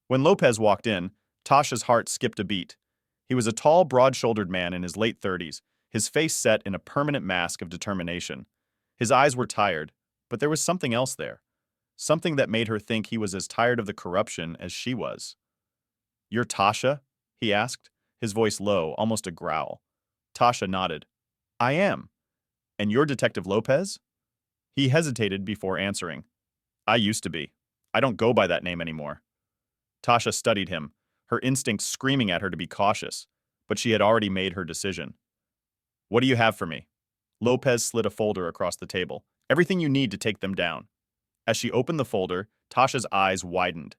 When Lopez walked in, Tasha's heart skipped a beat. He was a tall, broad-shouldered man in his late 30s, his face set in a permanent mask of determination. His eyes were tired, but there was something else there. Something that made her think he was as tired of the corruption as she was. "You're Tasha?" he asked, his voice low, almost a growl. Tasha nodded. "I am. And you're Detective Lopez?" He hesitated before answering. "I used to be. I don't go by that name anymore." Tasha studied him, her instincts screaming at her to be cautious, but she had already made her decision. "What do you have for me?" Lopez slid a folder across the table. "Everything you need to take them down." As she opened the folder, Tasha's eyes widened.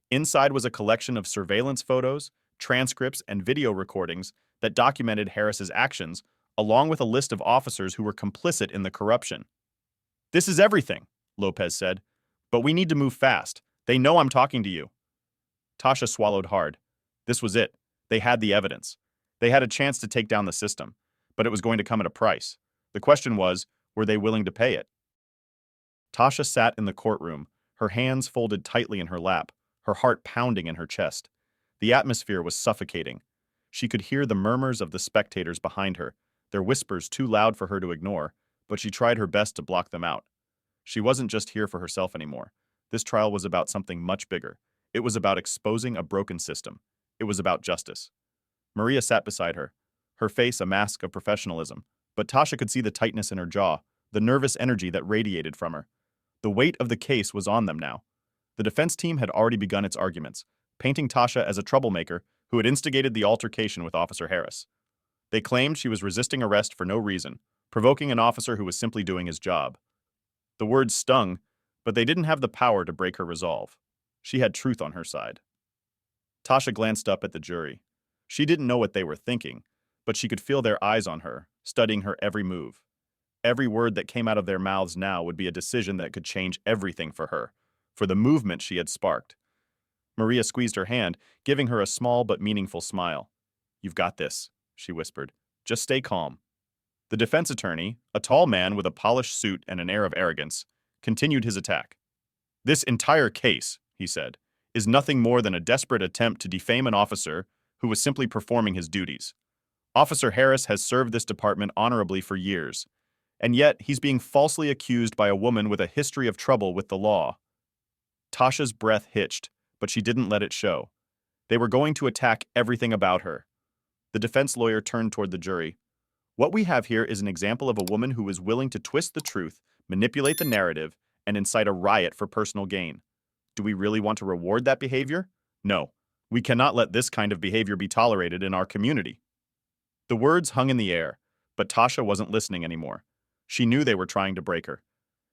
Inside was a collection of surveillance photos, transcripts, and video recordings that documented Harris's actions, along with a list of officers who were complicit in the corruption. "This is everything," Lopez said. "But we need to move fast. They know I'm talking to you." Tasha swallowed hard. This was it. They had the evidence. They had a chance to take down the system, but it was going to come at a price. The question was, were they willing to pay it? Tasha sat in the courtroom, her hands folded tightly in her lap, her heart pounding in her chest. The atmosphere was suffocating. She could hear the murmurs of the spectators behind her, their whispers too loud for her to ignore, but she tried her best to block them out. She wasn't just here for herself anymore. This trial was about something much bigger. It was about exposing a broken system. It was about justice. Maria sat beside her, her face a mask of professionalism, but Tasha could see the tightness in her jaw, the nervous energy that radiated from her. The weight of the case was on them now. The defense team had already begun its arguments, painting Tasha as a troublemaker who had instigated the altercation with Officer Harris. They claimed she was resisting arrest for no reason, provoking an officer who was simply doing his job. The words stung, but they didn't have the power to break her resolve. She had truth on her side. Tasha glanced up at the jury. She didn't know what they were thinking, but she could feel their eyes on her, studying her every move. Every word that came out of their mouths now would be a decision that could change everything for her, for the movement she had sparked. Maria squeezed her hand, giving her a small but meaningful smile. "You've got this," she whispered. "Just stay calm." The defense attorney, a tall man with a polished suit and an air of arrogance, continued his attack. "This entire case," he said, "is nothing more than a desperate attempt to defame an officer who was simply performing his duties. Officer Harris has served this department honorably for years, and yet he's being falsely accused by a woman with a history of trouble with the law." Tasha's breath hitched, but she didn't let it show. They were going to attack everything about her. The defense lawyer turned toward the jury. "What we have here is an example of a woman who is willing to twist the truth, manipulate the narrative, and incite a riot for personal gain. Do we really want to reward that behavior? No. We cannot let this kind of behavior be tolerated in our community." The words hung in the air, but Tasha wasn't listening anymore. She knew they were trying to break her.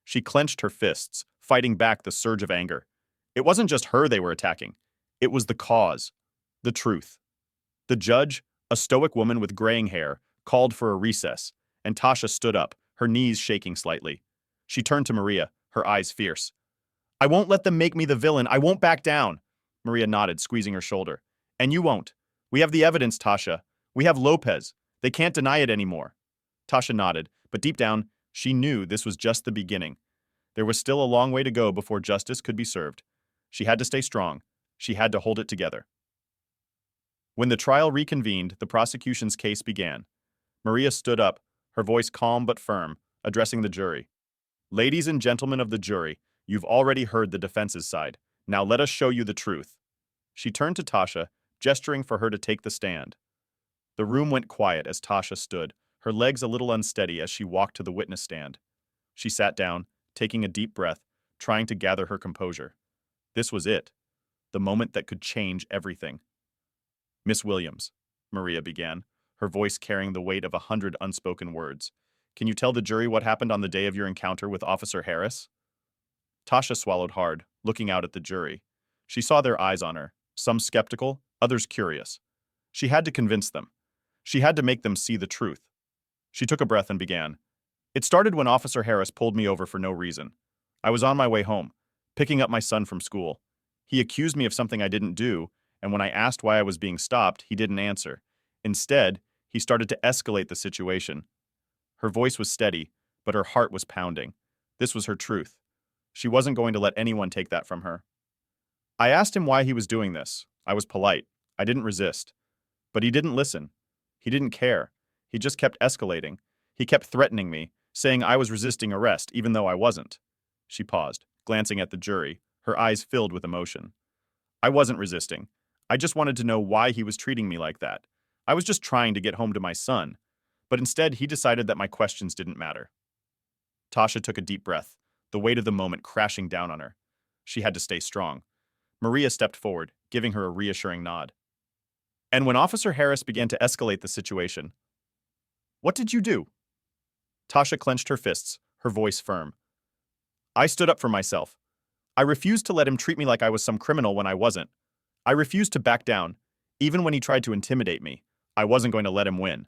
She clenched her fists, fighting back the surge of anger. It wasn't just her they were attacking. It was the cause, the truth. The judge, a stoic woman with graying hair, called for a recess, and Tasha stood up, her knees shaking slightly. She turned to Maria, her eyes fierce. "I won't let them make me the villain. I won't back down." Maria nodded, squeezing her shoulder. "And you won't. We have the evidence, Tasha. We have Lopez. They can't deny it anymore." Tasha nodded, But deep down, she knew this was just the beginning. There was still a long way to go before justice could be served. She had to stay strong. She had to hold it together. When the trial reconvened, the prosecution's case began. Maria stood up, her voice calm but firm, addressing the jury. Ladies and gentlemen of the jury, you've already heard the defense's side. Now let us show you the truth. She turned to Tasha, gesturing for her to take the stand. The room went quiet as Tasha stood, her legs a little unsteady as she walked to the witness stand. She sat down, taking a deep breath, trying to gather her composure. This was it, the moment that could change everything. Miss Williams, Maria began, her voice carrying the weight of 100 unspoken words. Can you tell the jury what happened on the day of your encounter with Officer Harris? Tasha swallowed hard, looking out at the jury. She saw their eyes on her, some skeptical, others curious. She had to convince them. She had to make them see the truth. She took a breath and began. It started when Officer Harris pulled me over for no reason. I was on my way home, picking up my son from school. He accused me of something I didn't do, and when I asked why I was being stopped, he didn't answer. Instead, he started to escalate the situation. Her voice was steady, but her heart was pounding. This was her truth. She wasn't going to let anyone take that from her. I asked him why he was doing this. I was polite. I didn't resist. But he didn't listen. He didn't care. He just kept escalating. He kept threatening me, saying I was resisting arrest, even though I wasn't. She paused, glancing at the jury, her eyes filled with emotion. I wasn't resisting. I just wanted to know why he was treating me like that. I was just trying to get home to my son. But instead, he decided that my questions didn't matter. Tasha took a deep breath, the weight of the moment crashing down on her. She had to stay strong. Maria stepped forward, giving her a reassuring nod. And when Officer Harris began to escalate the situation, what did you do? Tasha clenched her fists, her voice firm. I stood up for myself. I refused to let him treat me like I was some criminal when I wasn't. I refused to back down. Even when he tried to intimidate me, I wasn't going to let him win.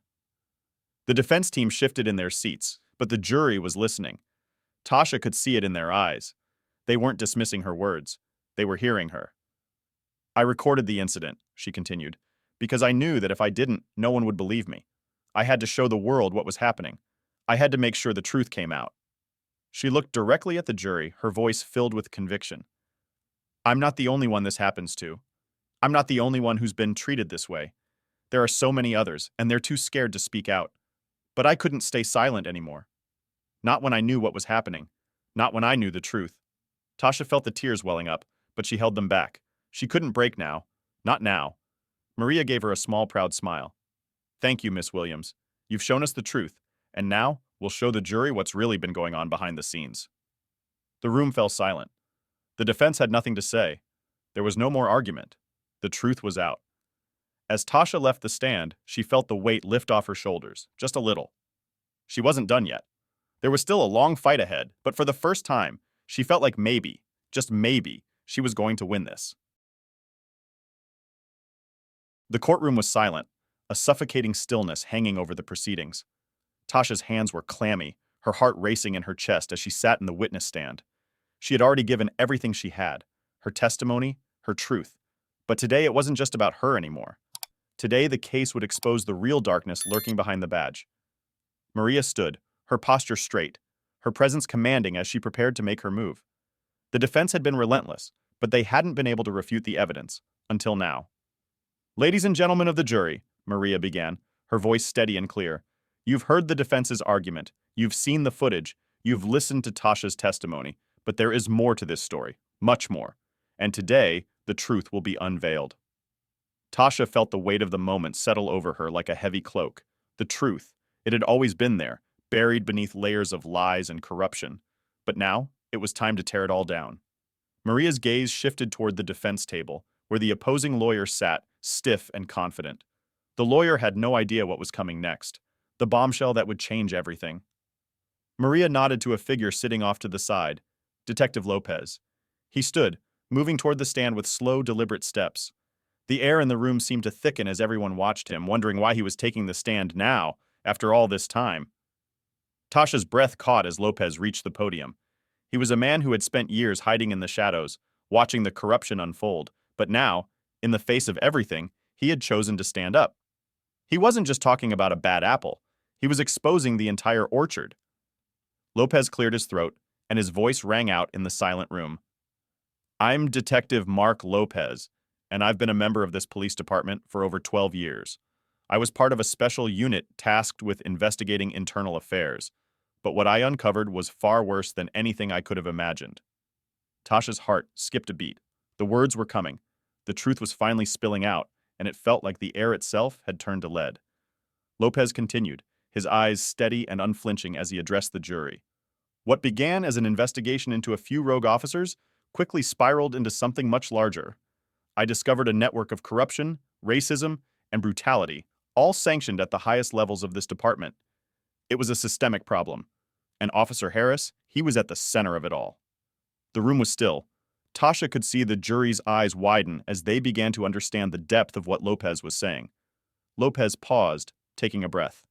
The defense team shifted in their seats, but the jury was listening. Tasha could see it in their eyes. They weren't dismissing her words. They were hearing her. I recorded the incident, she continued, because I knew that if I didn't, no one would believe me. I had to show the world what was happening. I had to make sure the truth came out. She looked directly at the jury, her voice filled with conviction. I'm not the only one this happens to. I'm not the only one who's been treated this way. There are so many others, and they're too scared to speak out. But I couldn't stay silent anymore. Not when I knew what was happening. Not when I knew the truth. Tasha felt the tears welling up, but she held them back. She couldn't break now. Not now. Maria gave her a small, proud smile. Thank you, Miss Williams. You've shown us the truth, and now we'll show the jury what's really been going on behind the scenes. The room fell silent. The defense had nothing to say. There was no more argument. The truth was out. As Tasha left the stand, she felt the weight lift off her shoulders, just a little. She wasn't done yet. There was still a long fight ahead, but for the first time, she felt like maybe, just maybe, she was going to win this. The courtroom was silent, a suffocating stillness hanging over the proceedings. Tasha's hands were clammy, her heart racing in her chest as she sat in the witness stand. She had already given everything she had, her testimony, her truth. But today it wasn't just about her anymore. Today the case would expose the real darkness lurking behind the badge. Maria stood, her posture straight, her presence commanding as she prepared to make her move. The defense had been relentless, but they hadn't been able to refute the evidence, until now. Ladies and gentlemen of the jury, Maria began, her voice steady and clear. You've heard the defense's argument, you've seen the footage, you've listened to Tasha's testimony, but there is more to this story, much more. And today, the truth will be unveiled. Tasha felt the weight of the moment settle over her like a heavy cloak. The truth. It had always been there, buried beneath layers of lies and corruption. But now, it was time to tear it all down. Maria's gaze shifted toward the defense table, where the opposing lawyer sat, stiff and confident. The lawyer had no idea what was coming next, the bombshell that would change everything. Maria nodded to a figure sitting off to the side, Detective Lopez. He stood, moving toward the stand with slow, deliberate steps. The air in the room seemed to thicken as everyone watched him, wondering why he was taking the stand now, after all this time. Tasha's breath caught as Lopez reached the podium. He was a man who had spent years hiding in the shadows, watching the corruption unfold, but now, in the face of everything, he had chosen to stand up. He wasn't just talking about a bad apple. He was exposing the entire orchard. Lopez cleared his throat, and his voice rang out in the silent room. I'm Detective Mark Lopez, and I've been a member of this police department for over 12 years. I was part of a special unit tasked with investigating internal affairs, but what I uncovered was far worse than anything I could have imagined. Tasha's heart skipped a beat. The words were coming. The truth was finally spilling out, and it felt like the air itself had turned to lead. Lopez continued, his eyes steady and unflinching as he addressed the jury. What began as an investigation into a few rogue officers quickly spiraled into something much larger. I discovered a network of corruption, racism, and brutality, all sanctioned at the highest levels of this department. It was a systemic problem, and Officer Harris, he was at the center of it all. The room was still. Tasha could see the jury's eyes widen as they began to understand the depth of what Lopez was saying. Lopez paused, taking a breath.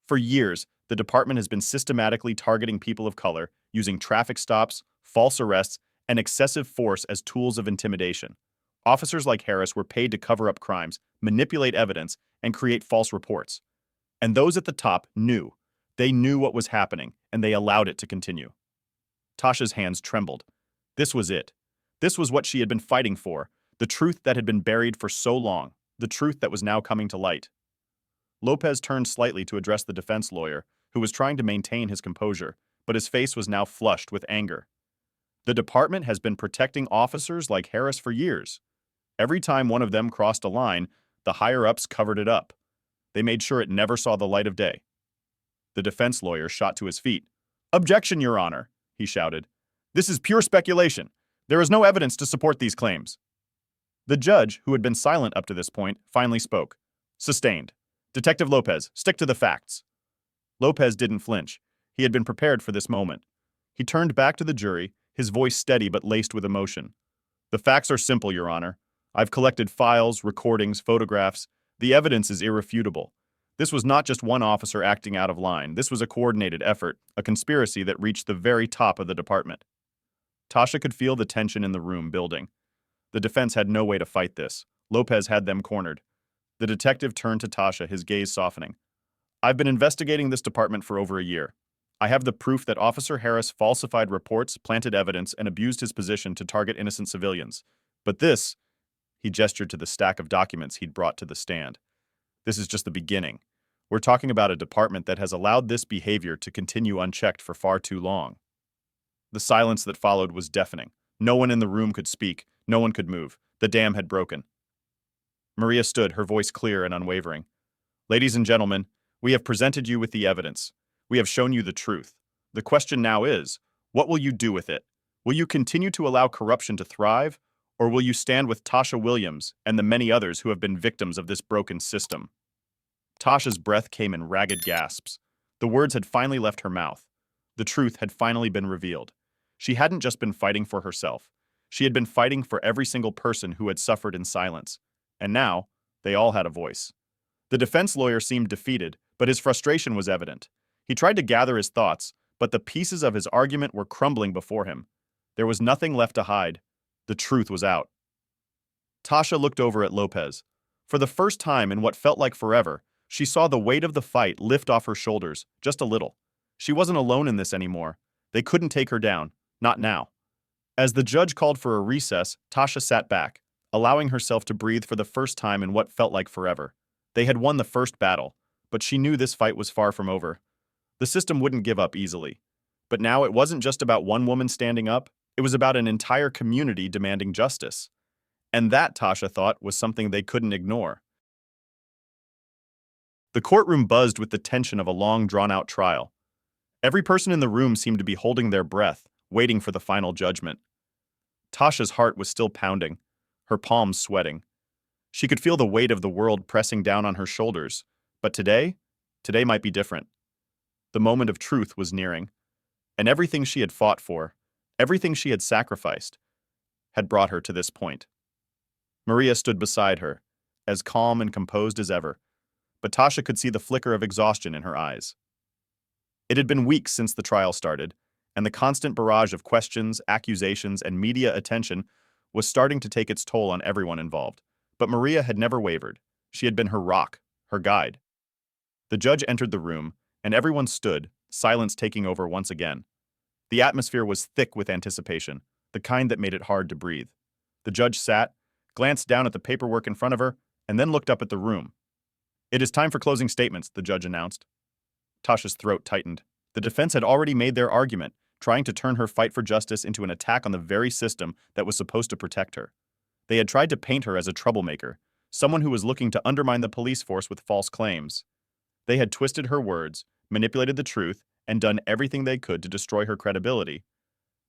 For years, the department has been systematically targeting people of color, using traffic stops, false arrests, and excessive force as tools of intimidation. Officers like Harris were paid to cover up crimes, manipulate evidence, and create false reports. And those at the top knew. They knew what was happening, and they allowed it to continue. Tasha's hands trembled. This was it. This was what she had been fighting for, the truth that had been buried for so long, the truth that was now coming to light. Lopez turned slightly to address the defense lawyer, who was trying to maintain his composure, but his face was now flushed with anger. The department has been protecting officers like Harris for years. Every time one of them crossed a line, the higher-ups covered it up. They made sure it never saw the light of day. The defense lawyer shot to his feet. "Objection, Your Honor," he shouted. "This is pure speculation. There is no evidence to support these claims." The judge, who had been silent up to this point, finally spoke. "Sustained. Detective Lopez, stick to the facts." Lopez didn't flinch. He had been prepared for this moment. He turned back to the jury, his voice steady but laced with emotion. "The facts are simple, Your Honor. I've collected files, recordings, photographs. The evidence is irrefutable. This was not just one officer acting out of line. This was a coordinated effort, a conspiracy that reached the very top of the department." Tasha could feel the tension in the room building. The defense had no way to fight this. Lopez had them cornered. The detective turned to Tasha, his gaze softening. "I've been investigating this department for over a year. I have the proof that Officer Harris falsified reports, planted evidence, and abused his position to target innocent civilians. But this," he gestured to the stack of documents he'd brought to the stand, "this is just the beginning. We're talking about a department that has allowed this behavior to continue unchecked for far too long." The silence that followed was deafening. No one in the room could speak. No one could move. The dam had broken. Maria stood, her voice clear and unwavering. "Ladies and gentlemen, we have presented you with the evidence. We have shown you the truth. The question now is, what will you do with it? Will you continue to allow corruption to thrive, or will you stand with Tasha Williams and the many others who have been victims of this broken system?" Tasha's breath came in ragged gasps. The words had finally left her mouth. The truth had finally been revealed. She hadn't just been fighting for herself. She had been fighting for every single person who had suffered in silence. And now, they all had a voice. The defense lawyer seemed defeated, but his frustration was evident. He tried to gather his thoughts, but the pieces of his argument were crumbling before him. There was nothing left to hide. The truth was out. Tasha looked over at Lopez. For the first time in what felt like forever, she saw the weight of the fight lift off her shoulders, just a little. She wasn't alone in this anymore. They couldn't take her down. Not now. As the judge called for a recess, Tasha sat back, allowing herself to breathe for the first time in what felt like forever. They had won the first battle, but she knew this fight was far from over. The system wouldn't give up easily. But now it wasn't just about one woman standing up, it was about an entire community demanding justice. And that, Tasha thought, was something they couldn't ignore. The courtroom buzzed with the tension of a long, drawn-out trial. Every person in the room seemed to be holding their breath, waiting for the final judgment. Tasha's heart was still pounding, her palms sweating. She could feel the weight of the world pressing down on her shoulders. But today might be different. The moment of truth was nearing, and everything she had fought for, everything she had sacrificed, had brought her to this point. Maria stood beside her, as calm and composed as ever, but Tasha could see the flicker of exhaustion in her eyes. It had been weeks since the trial started, and the constant barrage of questions, accusations, and media attention was starting to take its toll on everyone involved. But Maria had never wavered. She had been her rock, her guide. The judge entered the room, and everyone stood, silence taking over once again. The atmosphere was thick with anticipation, the kind that made it hard to breathe. The judge sat, glanced down at the paperwork in front of her, and then looked up at the room. "It is time for closing statements," the judge announced. Tasha's throat tightened. The defense had already made their argument, trying to turn her fight for justice into an attack on the very system that was supposed to protect her. They had tried to paint her as a troublemaker, someone who was looking to undermine the police force with false claims. They had twisted her words, manipulated the truth, and done everything they could to destroy her credibility.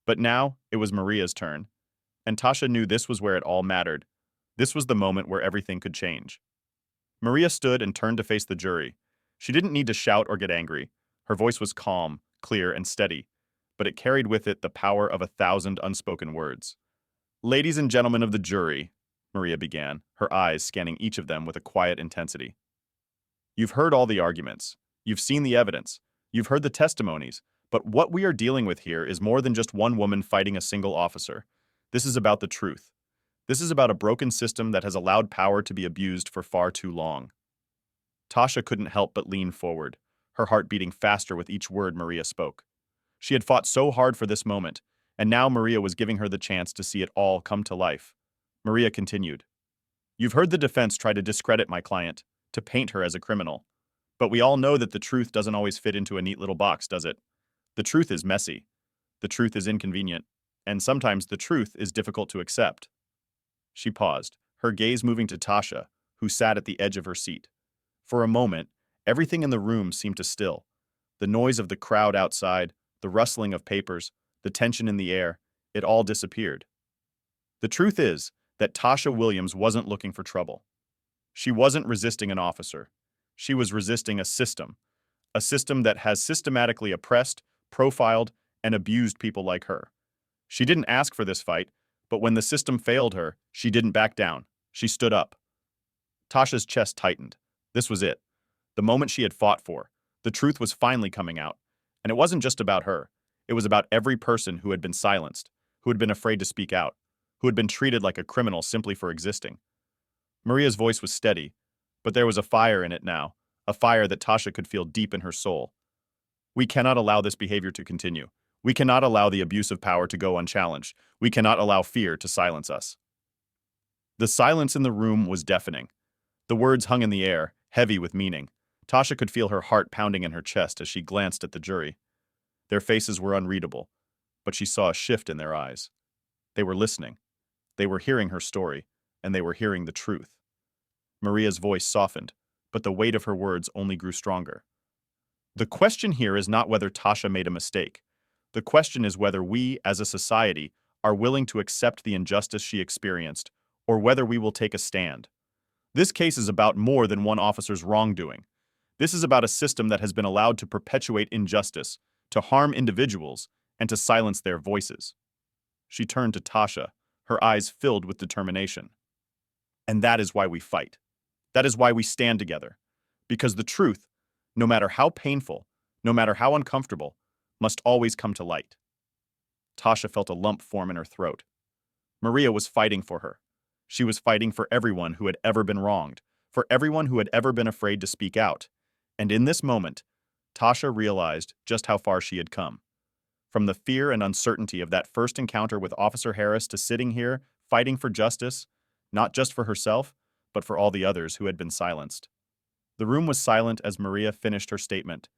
But now, it was Maria's turn. And Tasha knew this was where it all mattered. This was the moment where everything could change. Maria stood and turned to face the jury. She didn't need to shout or get angry. Her voice was calm, clear, and steady, but it carried with it the power of 1,000 unspoken words. "Ladies and gentlemen of the jury," Maria began, her eyes scanning each of them with a quiet intensity. "You've heard all the arguments. You've seen the evidence. You've heard the testimonies. But what we are dealing with here is more than just one woman fighting a single officer. This is about the truth. This is about a broken system that has allowed power to be abused for far too long." Tasha couldn't help but lean forward, her heart beating faster with each word Maria spoke. She had fought so hard for this moment, and now Maria was giving her the chance to see it all come to life. Maria continued, "You've heard the defense try to discredit my client, to paint her as a criminal. But we all know that the truth doesn't always fit into a neat little box, does it? The truth is messy. The truth is inconvenient. And sometimes the truth is difficult to accept." She paused, her gaze moving to Tasha, who sat at the edge of her seat. For a moment, everything in the room seemed to still. The noise of the crowd outside, the rustling of papers, the tension in the air, it all disappeared. The truth is that Tasha Williams wasn't looking for trouble. She wasn't resisting an officer. She was resisting a system that has systematically oppressed, profiled, and abused people like her. She didn't ask for this fight, but when the system failed her, she didn't back down. She stood up. Tasha's chest tightened. This was it. The moment she had fought for. The truth was finally coming out. And it wasn't just about her. It was about every person who had been silenced, who had been afraid to speak out, who had been treated like a criminal simply for existing. Maria's voice was steady, but there was a fire in it now, a fire that Tasha could feel deep in her soul. "We cannot allow this behavior to continue. We cannot allow the abuse of power to go unchallenged. We cannot allow fear to silence us." The silence in the room was deafening. The words hung in the air, heavy with meaning. Tasha could feel her heart pounding in her chest as she glanced at the jury. Their faces were unreadable, but she saw a shift in their eyes. They were listening. They were hearing her story, and they were hearing the truth. Maria's voice softened, but the weight of her words only grew stronger. "The question here is not whether Tasha made a mistake. The question is whether we, as a society, are willing to accept the injustice she experienced, or whether we will take a stand. This case is about more than one officer's wrongdoing. This is about a system that has been allowed to perpetuate injustice, to harm individuals, and to silence their voices." She turned to Tasha, her eyes filled with determination. "And that is why we fight. That is why we stand together. Because the truth, no matter how painful, no matter how uncomfortable, must always come to light." Tasha felt a lump form in her throat. Maria was fighting for her. She was fighting for everyone who had ever been wronged, for everyone who had ever been afraid to speak out. And in this moment, Tasha realized just how far she had come. From the fear and uncertainty of that first encounter with Officer Harris to sitting here, fighting for justice, not just for herself, but for all the others who had been silenced. The room was silent as Maria finished her statement.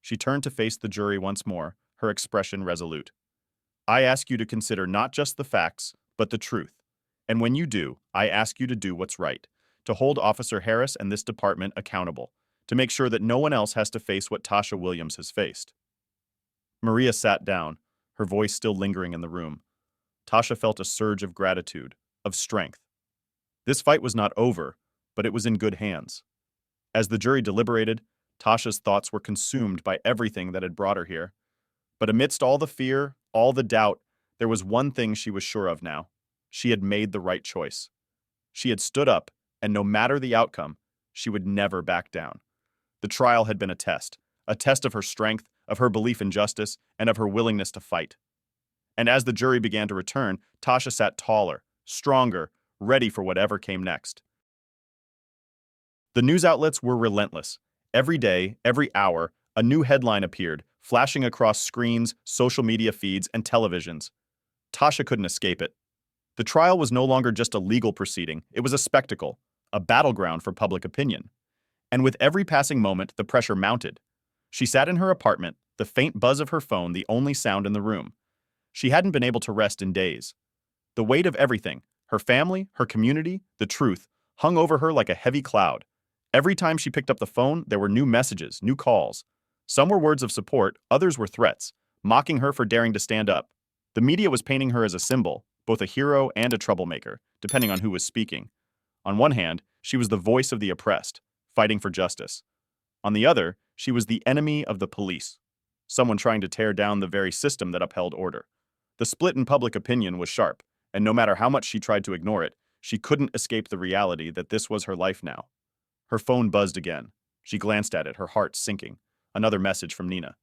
She turned to face the jury once more, her expression resolute. "I ask you to consider not just the facts, but the truth. And when you do, I ask you to do what's right, to hold Officer Harris and this department accountable, to make sure that no one else has to face what Tasha Williams has faced." Maria sat down, her voice still lingering in the room. Tasha felt a surge of gratitude, of strength. This fight was not over, but it was in good hands. As the jury deliberated, Tasha's thoughts were consumed by everything that had brought her here. But amidst all the fear, all the doubt, there was one thing she was sure of now. She had made the right choice. She had stood up, and no matter the outcome, she would never back down. The trial had been a test of her strength, of her belief in justice, and of her willingness to fight. And as the jury began to return, Tasha sat taller, stronger, ready for whatever came next. The news outlets were relentless. Every day, every hour, a new headline appeared, flashing across screens, social media feeds, and televisions. Tasha couldn't escape it. The trial was no longer just a legal proceeding, it was a spectacle, a battleground for public opinion. And with every passing moment, the pressure mounted. She sat in her apartment, the faint buzz of her phone the only sound in the room. She hadn't been able to rest in days. The weight of everything, her family, her community, the truth, hung over her like a heavy cloud. Every time she picked up the phone, there were new messages, new calls. Some were words of support, others were threats, mocking her for daring to stand up. The media was painting her as a symbol, both a hero and a troublemaker, depending on who was speaking. On one hand, she was the voice of the oppressed, fighting for justice. On the other, she was the enemy of the police, someone trying to tear down the very system that upheld order. The split in public opinion was sharp, and no matter how much she tried to ignore it, she couldn't escape the reality that this was her life now. Her phone buzzed again. She glanced at it, her heart sinking. Another message from Nina.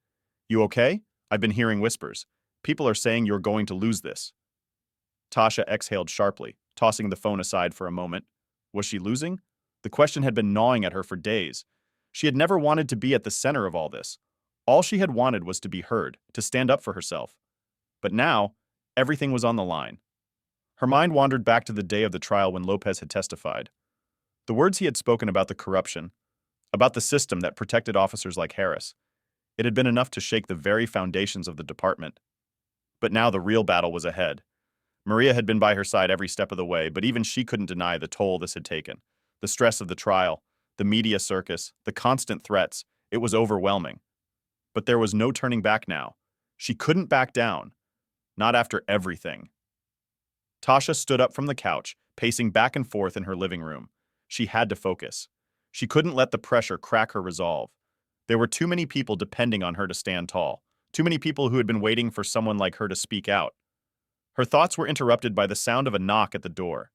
"You okay? I've been hearing whispers. People are saying you're going to lose this." Tasha exhaled sharply, tossing the phone aside for a moment. Was she losing? The question had been gnawing at her for days. She had never wanted to be at the center of all this. All she had wanted was to be heard, to stand up for herself. But now, everything was on the line. Her mind wandered back to the day of the trial when Lopez had testified. The words he had spoken about the corruption, about the system that protected officers like Harris. It had been enough to shake the very foundations of the department. But now the real battle was ahead. Maria had been by her side every step of the way, but even she couldn't deny the toll this had taken. The stress of the trial, the media circus, the constant threats, it was overwhelming. But there was no turning back now. She couldn't back down. Not after everything. Tasha stood up from the couch, pacing back and forth in her living room. She had to focus. She couldn't let the pressure crack her resolve. There were too many people depending on her to stand tall. Too many people who had been waiting for someone like her to speak out. Her thoughts were interrupted by the sound of a knock at the door.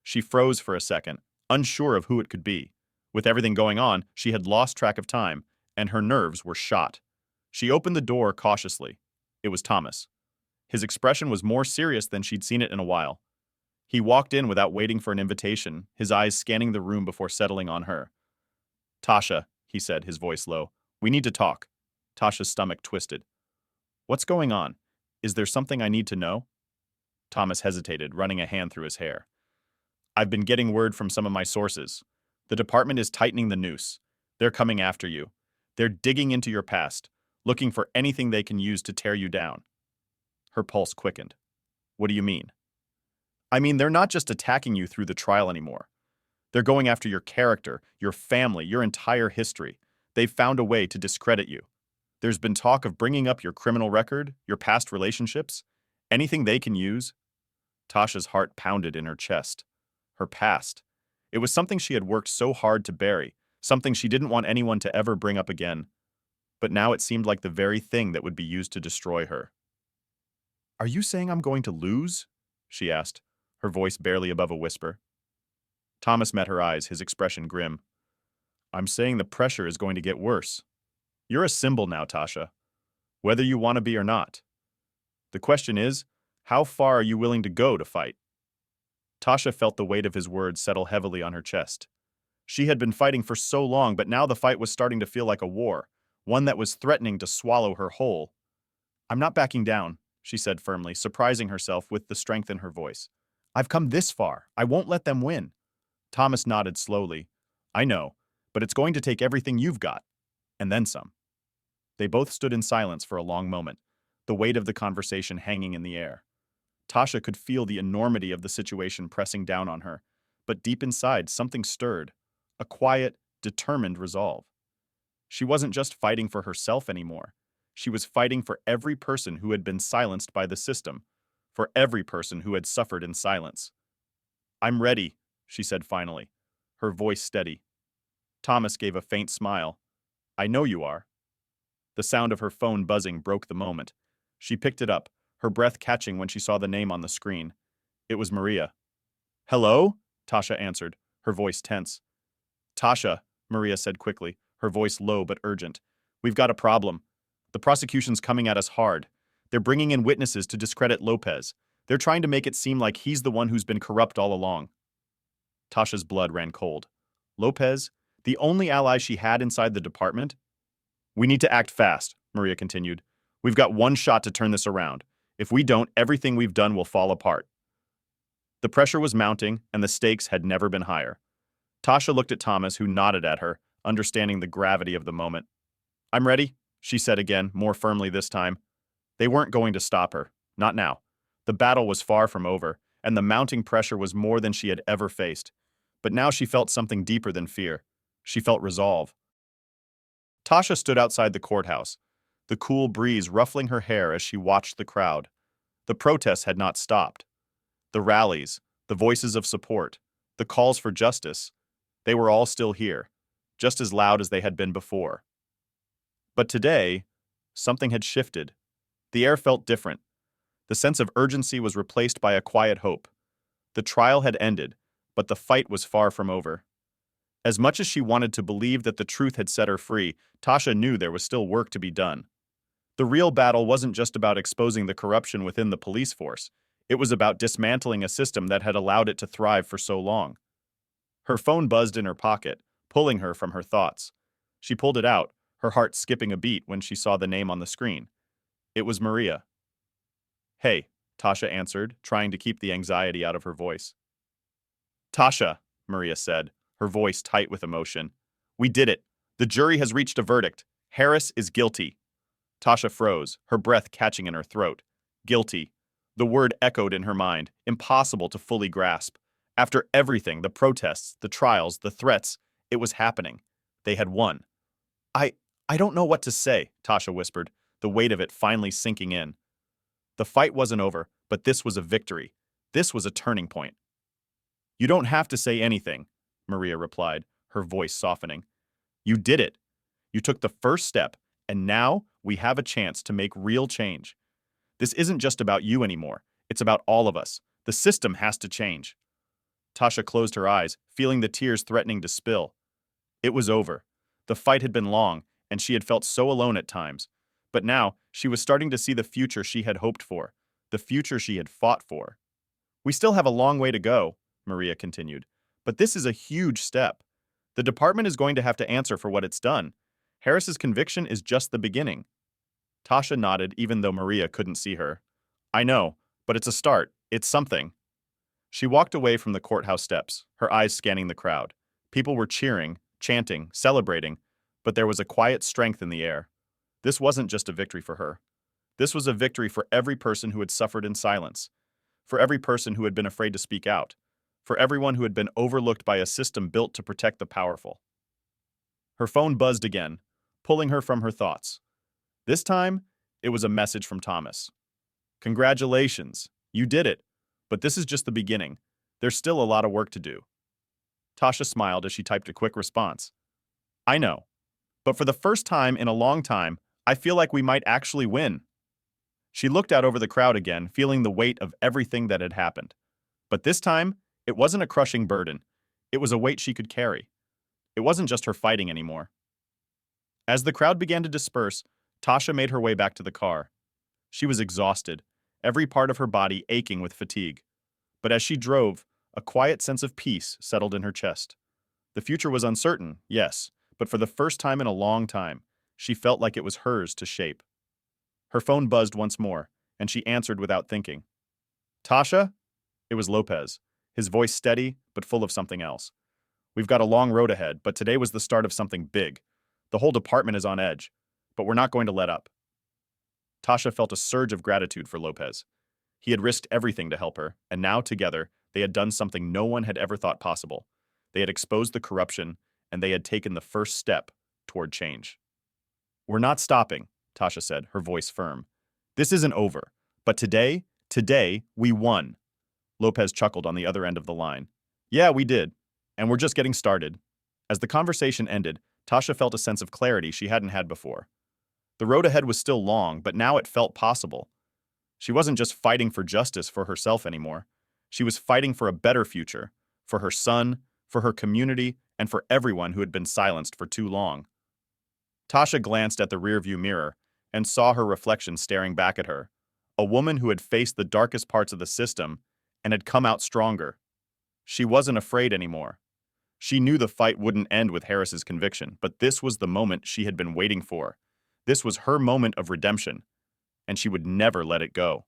She froze for a second, unsure of who it could be. With everything going on, she had lost track of time, and her nerves were shot. She opened the door cautiously. It was Thomas. His expression was more serious than she'd seen it in a while. He walked in without waiting for an invitation, his eyes scanning the room before settling on her. "Tasha," he said, his voice low, "we need to talk." Tasha's stomach twisted. "What's going on? Is there something I need to know?" Thomas hesitated, running a hand through his hair. "I've been getting word from some of my sources. The department is tightening the noose. They're coming after you. They're digging into your past, looking for anything they can use to tear you down." Her pulse quickened. "What do you mean?" "I mean, they're not just attacking you through the trial anymore. They're going after your character, your family, your entire history. They've found a way to discredit you. There's been talk of bringing up your criminal record, your past relationships, anything they can use." Tasha's heart pounded in her chest. Her past. It was something she had worked so hard to bury, something she didn't want anyone to ever bring up again. But now it seemed like the very thing that would be used to destroy her. "Are you saying I'm going to lose?" she asked, her voice barely above a whisper. Thomas met her eyes, his expression grim. "I'm saying the pressure is going to get worse. You're a symbol now, Tasha, whether you want to be or not. The question is, how far are you willing to go to fight?" Tasha felt the weight of his words settle heavily on her chest. She had been fighting for so long, but now the fight was starting to feel like a war, one that was threatening to swallow her whole. "I'm not backing down," she said firmly, surprising herself with the strength in her voice. "I've come this far. I won't let them win." Thomas nodded slowly. "I know, but it's going to take everything you've got, and then some." They both stood in silence for a long moment, the weight of the conversation hanging in the air. Tasha could feel the enormity of the situation pressing down on her, but deep inside something stirred, a quiet, determined resolve. She wasn't just fighting for herself anymore. She was fighting for every person who had been silenced by the system, for every person who had suffered in silence. "I'm ready," she said finally, her voice steady. Thomas gave a faint smile. "I know you are." The sound of her phone buzzing broke the moment. She picked it up, her breath catching when she saw the name on the screen. It was Maria. "Hello?" Tasha answered, her voice tense. "Tasha," Maria said quickly, her voice low but urgent. "We've got a problem. The prosecution's coming at us hard. They're bringing in witnesses to discredit Lopez. They're trying to make it seem like he's the one who's been corrupt all along." Tasha's blood ran cold. Lopez? The only ally she had inside the department? We need to act fast, Maria continued. We've got one shot to turn this around. If we don't, everything we've done will fall apart. The pressure was mounting, and the stakes had never been higher. Tasha looked at Thomas, who nodded at her, understanding the gravity of the moment. I'm ready, she said again, more firmly this time. They weren't going to stop her. Not now. The battle was far from over, and the mounting pressure was more than she had ever faced. But now she felt something deeper than fear. She felt resolve. Tasha stood outside the courthouse, the cool breeze ruffling her hair as she watched the crowd. The protests had not stopped. The rallies, the voices of support, the calls for justice, they were all still here, just as loud as they had been before. But today, something had shifted. The air felt different. The sense of urgency was replaced by a quiet hope. The trial had ended, but the fight was far from over. As much as she wanted to believe that the truth had set her free, Tasha knew there was still work to be done. The real battle wasn't just about exposing the corruption within the police force. It was about dismantling a system that had allowed it to thrive for so long. Her phone buzzed in her pocket, pulling her from her thoughts. She pulled it out, her heart skipping a beat when she saw the name on the screen. It was Maria. Hey, Tasha answered, trying to keep the anxiety out of her voice. Tasha, Maria said, her voice tight with emotion. We did it. The jury has reached a verdict. Harris is guilty. Tasha froze, her breath catching in her throat. Guilty. The word echoed in her mind, impossible to fully grasp. After everything, the protests, the trials, the threats, it was happening. They had won. I don't know what to say, Tasha whispered, the weight of it finally sinking in. The fight wasn't over, but this was a victory. This was a turning point. You don't have to say anything, Maria replied, her voice softening. You did it. You took the first step, and now we have a chance to make real change. This isn't just about you anymore. It's about all of us. The system has to change. Tasha closed her eyes, feeling the tears threatening to spill. It was over. The fight had been long, and she had felt so alone at times. But now, she was starting to see the future she had hoped for, the future she had fought for. We still have a long way to go, Maria continued, but this is a huge step. The department is going to have to answer for what it's done. Harris's conviction is just the beginning. Tasha nodded even though Maria couldn't see her. I know, but it's a start. It's something. She walked away from the courthouse steps, her eyes scanning the crowd. People were cheering, chanting, celebrating, but there was a quiet strength in the air. This wasn't just a victory for her. This was a victory for every person who had suffered in silence, for every person who had been afraid to speak out, for everyone who had been overlooked by a system built to protect the powerful. Her phone buzzed again, pulling her from her thoughts. This time, it was a message from Thomas. Congratulations, you did it, but this is just the beginning. There's still a lot of work to do. Tasha smiled as she typed a quick response. I know, but for the first time in a long time, I feel like we might actually win. She looked out over the crowd again, feeling the weight of everything that had happened. But this time, it wasn't a crushing burden. It was a weight she could carry. It wasn't just her fighting anymore. As the crowd began to disperse, Tasha made her way back to the car. She was exhausted, every part of her body aching with fatigue. But as she drove, a quiet sense of peace settled in her chest. The future was uncertain, yes, but for the first time in a long time, she felt like it was hers to shape. Her phone buzzed once more, and she answered without thinking. Tasha? It was Lopez, his voice steady but full of something else. We've got a long road ahead, but today was the start of something big. The whole department is on edge, but we're not going to let up. Tasha felt a surge of gratitude for Lopez. He had risked everything to help her, and now together, they had done something no one had ever thought possible. They had exposed the corruption, and they had taken the first step toward change. We're not stopping, Tasha said, her voice firm. This isn't over, but today, we won. Lopez chuckled on the other end of the line. Yeah, we did, and we're just getting started. As the conversation ended, Tasha felt a sense of clarity she hadn't had before. The road ahead was still long, but now it felt possible. She wasn't just fighting for justice for herself anymore. She was fighting for a better future, for her son, for her community, and for everyone who had been silenced for too long. Tasha glanced at the rearview mirror and saw her reflection staring back at her, a woman who had faced the darkest parts of the system and had come out stronger. She wasn't afraid anymore. She knew the fight wouldn't end with Harris's conviction, but this was the moment she had been waiting for. This was her moment of redemption, and she would never let it go.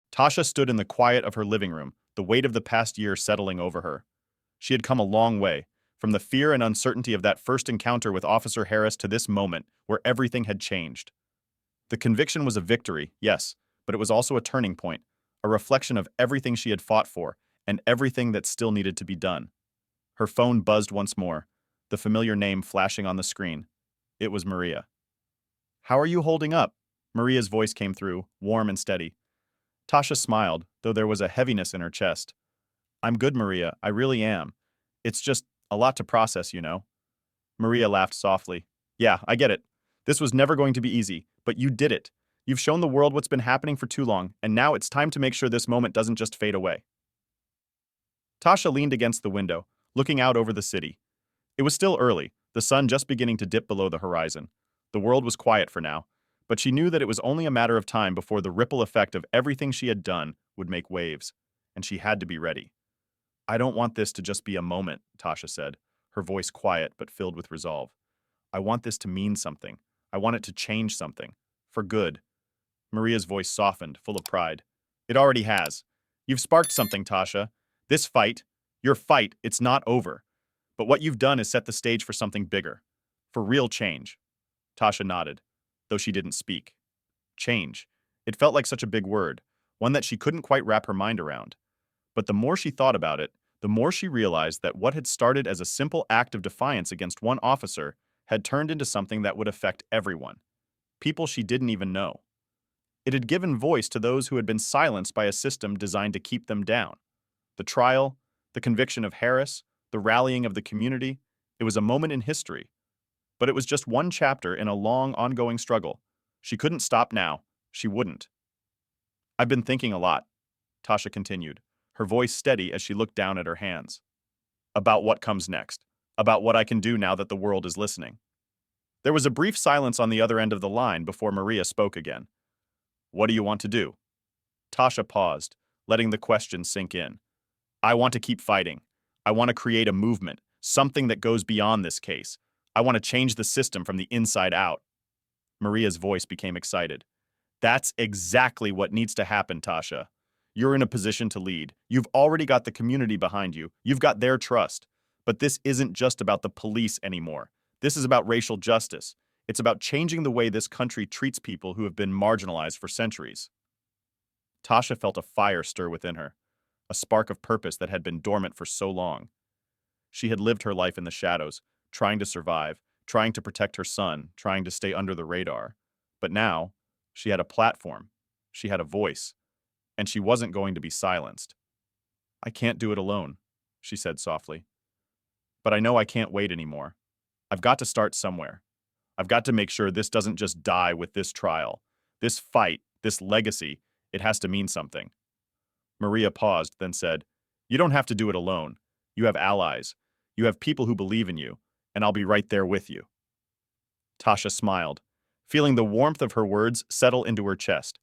Tasha stood in the quiet of her living room, the weight of the past year settling over her. She had come a long way, from the fear and uncertainty of that first encounter with Officer Harris to this moment where everything had changed. The conviction was a victory, yes, but it was also a turning point, a reflection of everything she had fought for and everything that still needed to be done. Her phone buzzed once more, the familiar name flashing on the screen. It was Maria. "How are you holding up?" Maria's voice came through, warm and steady. Tasha smiled, though there was a heaviness in her chest. "I'm good, Maria, I really am. It's just a lot to process, you know." Maria laughed softly. "Yeah, I get it. This was never going to be easy, but you did it. You've shown the world what's been happening for too long, and now it's time to make sure this moment doesn't just fade away." Tasha leaned against the window, looking out over the city. It was still early, the sun just beginning to dip below the horizon. The world was quiet for now, but she knew that it was only a matter of time before the ripple effect of everything she had done would make waves, and she had to be ready. "I don't want this to just be a moment," Tasha said, her voice quiet but filled with resolve. "I want this to mean something. I want it to change something. For good." Maria's voice softened, full of pride. "It already has. You've sparked something, Tasha. This fight, your fight, it's not over. But what you've done is set the stage for something bigger. For real change." Tasha nodded, though she didn't speak. Change. It felt like such a big word, one that she couldn't quite wrap her mind around. But the more she thought about it, the more she realized that what had started as a simple act of defiance against one officer had turned into something that would affect everyone. People she didn't even know. It had given voice to those who had been silenced by a system designed to keep them down. The trial, the conviction of Harris, the rallying of the community, it was a moment in history. But it was just one chapter in a long, ongoing struggle. She couldn't stop now. She wouldn't. "I've been thinking a lot," Tasha continued, her voice steady as she looked down at her hands. "About what comes next. About what I can do now that the world is listening." There was a brief silence on the other end of the line before Maria spoke again. "What do you want to do?" Tasha paused, letting the question sink in. "I want to keep fighting. I want to create a movement, something that goes beyond this case. I want to change the system from the inside out." Maria's voice became excited. "That's exactly what needs to happen, Tasha. You're in a position to lead. You've already got the community behind you. You've got their trust. But this isn't just about the police anymore. This is about racial justice. It's about changing the way this country treats people who have been marginalized for centuries." Tasha felt a fire stir within her, a spark of purpose that had been dormant for so long. She had lived her life in the shadows, trying to survive, trying to protect her son, trying to stay under the radar. But now, she had a platform, she had a voice, and she wasn't going to be silenced. "I can't do it alone," she said softly. "But I know I can't wait anymore. I've got to start somewhere. I've got to make sure this doesn't just die with this trial. This fight, this legacy, it has to mean something." Maria paused, then said, "You don't have to do it alone. You have allies. You have people who believe in you, and I'll be right there with you." Tasha smiled, feeling the warmth of her words settle into her chest.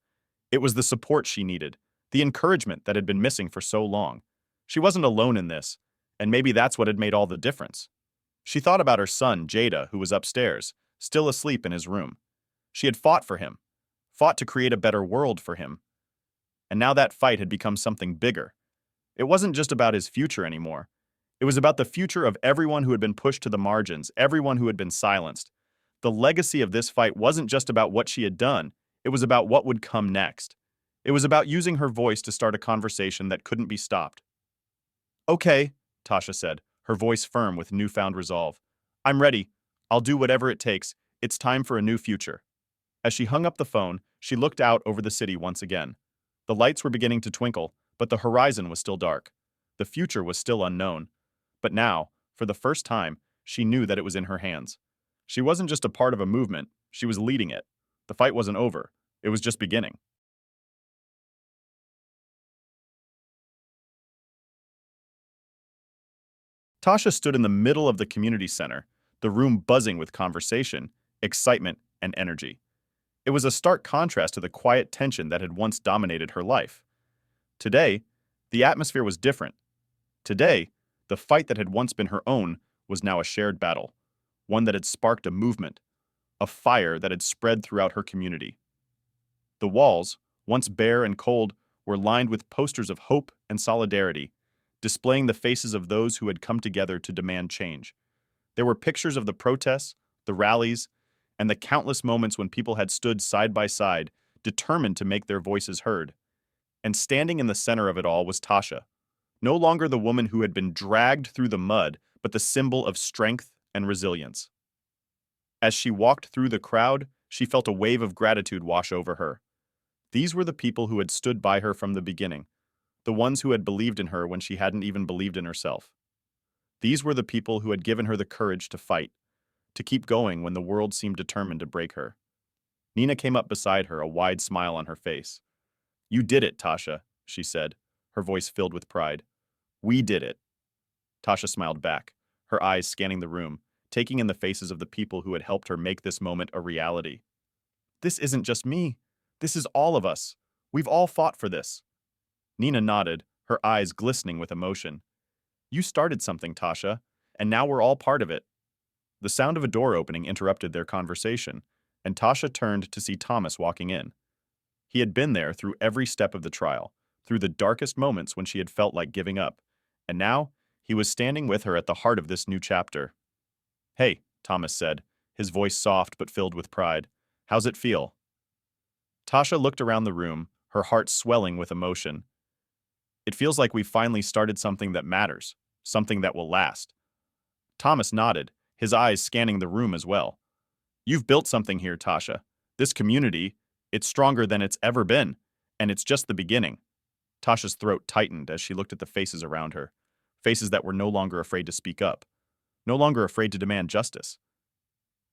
It was the support she needed, the encouragement that had been missing for so long. She wasn't alone in this, and maybe that's what had made all the difference. She thought about her son, Jada, who was upstairs, still asleep in his room. She had fought for him, fought to create a better world for him. And now that fight had become something bigger. It wasn't just about his future anymore. It was about the future of everyone who had been pushed to the margins, everyone who had been silenced. The legacy of this fight wasn't just about what she had done, it was about what would come next. It was about using her voice to start a conversation that couldn't be stopped. "Okay," Tasha said, her voice firm with newfound resolve. "I'm ready. I'll do whatever it takes. It's time for a new future." As she hung up the phone, she looked out over the city once again. The lights were beginning to twinkle, but the horizon was still dark. The future was still unknown. But now, for the first time, she knew that it was in her hands. She wasn't just a part of a movement, she was leading it. The fight wasn't over, it was just beginning. Tasha stood in the middle of the community center, the room buzzing with conversation, excitement, and energy. It was a stark contrast to the quiet tension that had once dominated her life. Today, the atmosphere was different. Today, the fight that had once been her own was now a shared battle, one that had sparked a movement, a fire that had spread throughout her community. The walls, once bare and cold, were lined with posters of hope and solidarity, displaying the faces of those who had come together to demand change. There were pictures of the protests, the rallies, and the countless moments when people had stood side by side, determined to make their voices heard. And standing in the center of it all was Tasha, no longer the woman who had been dragged through the mud, but the symbol of strength and resilience. As she walked through the crowd, she felt a wave of gratitude wash over her. These were the people who had stood by her from the beginning, the ones who had believed in her when she hadn't even believed in herself. These were the people who had given her the courage to fight, to keep going when the world seemed determined to break her. Nina came up beside her, a wide smile on her face. "You did it, Tasha," she said, her voice filled with pride. "We did it." Tasha smiled back, her eyes scanning the room, taking in the faces of the people who had helped her make this moment a reality. "This isn't just me. This is all of us. We've all fought for this." Nina nodded, her eyes glistening with emotion. "You started something, Tasha, and now we're all part of it." The sound of a door opening interrupted their conversation, and Tasha turned to see Thomas walking in. He had been there through every step of the trial, through the darkest moments when she had felt like giving up, and now he was standing with her at the heart of this new chapter. "Hey," Thomas said, his voice soft but filled with pride. "How's it feel?" Tasha looked around the room, her heart swelling with emotion. "It feels like we've finally started something that matters, something that will last." Thomas nodded, his eyes scanning the room as well. "You've built something here, Tasha. This community, it's stronger than it's ever been, and it's just the beginning." Tasha's throat tightened as she looked at the faces around her, faces that were no longer afraid to speak up, no longer afraid to demand justice.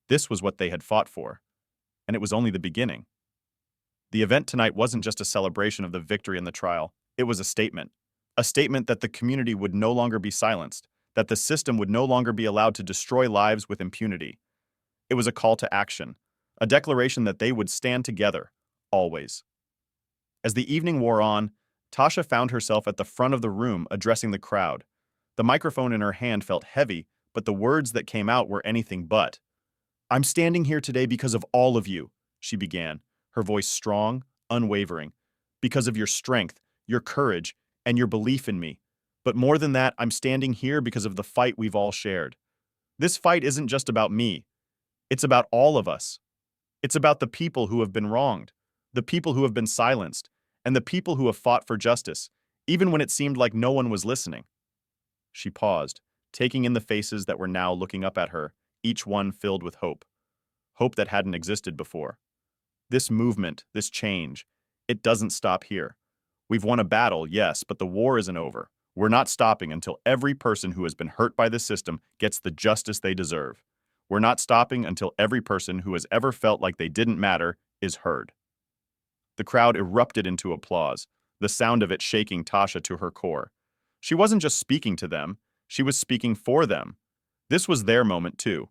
This was what they had fought for, and it was only the beginning. The event tonight wasn't just a celebration of the victory in the trial, it was a statement that the community would no longer be silenced, that the system would no longer be allowed to destroy lives with impunity. It was a call to action, a declaration that they would stand together, always. As the evening wore on, Tasha found herself at the front of the room addressing the crowd. The microphone in her hand felt heavy, but the words that came out were anything but. "I'm standing here today because of all of you," she began, her voice strong, unwavering, "because of your strength, your courage, and your belief in me. But more than that, I'm standing here because of the fight we've all shared. This fight isn't just about me. It's about all of us. It's about the people who have been wronged, the people who have been silenced, and the people who have fought for justice, even when it seemed like no one was listening." She paused, taking in the faces that were now looking up at her, each one filled with hope. Hope that hadn't existed before. This movement, this change, it doesn't stop here. We've won a battle, yes, but the war isn't over. We're not stopping until every person who has been hurt by the system gets the justice they deserve. We're not stopping until every person who has ever felt like they didn't matter is heard. The crowd erupted into applause, the sound of it shaking Tasha to her core. She wasn't just speaking to them, she was speaking for them. This was their moment too.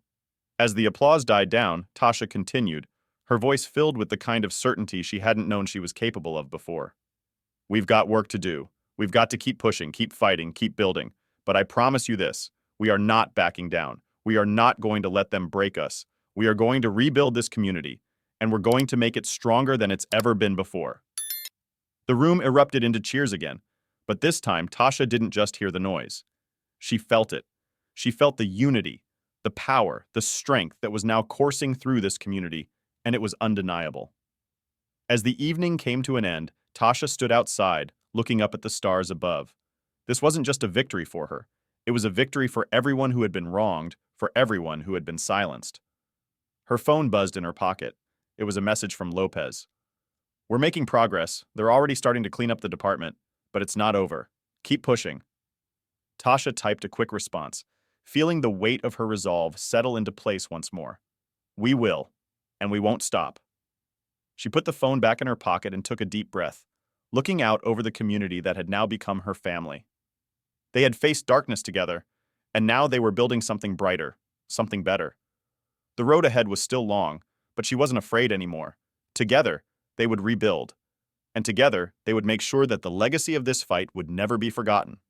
As the applause died down, Tasha continued, her voice filled with the kind of certainty she hadn't known she was capable of before. "We've got work to do. We've got to keep pushing, keep fighting, keep building. But I promise you this, we are not backing down. We are not going to let them break us. We are going to rebuild this community, and we're going to make it stronger than it's ever been before." The room erupted into cheers again, but this time Tasha didn't just hear the noise. She felt it. She felt the unity, the power, the strength that was now coursing through this community, and it was undeniable. As the evening came to an end, Tasha stood outside, looking up at the stars above. This wasn't just a victory for her. It was a victory for everyone who had been wronged, for everyone who had been silenced. Her phone buzzed in her pocket. It was a message from Lopez. "We're making progress. They're already starting to clean up the department, but it's not over. Keep pushing." Tasha typed a quick response, feeling the weight of her resolve settle into place once more. "We will, and we won't stop." She put the phone back in her pocket and took a deep breath, looking out over the community that had now become her family. They had faced darkness together, and now they were building something brighter, something better. The road ahead was still long, but she wasn't afraid anymore. Together, they would rebuild, and together, they would make sure that the legacy of this fight would never be forgotten.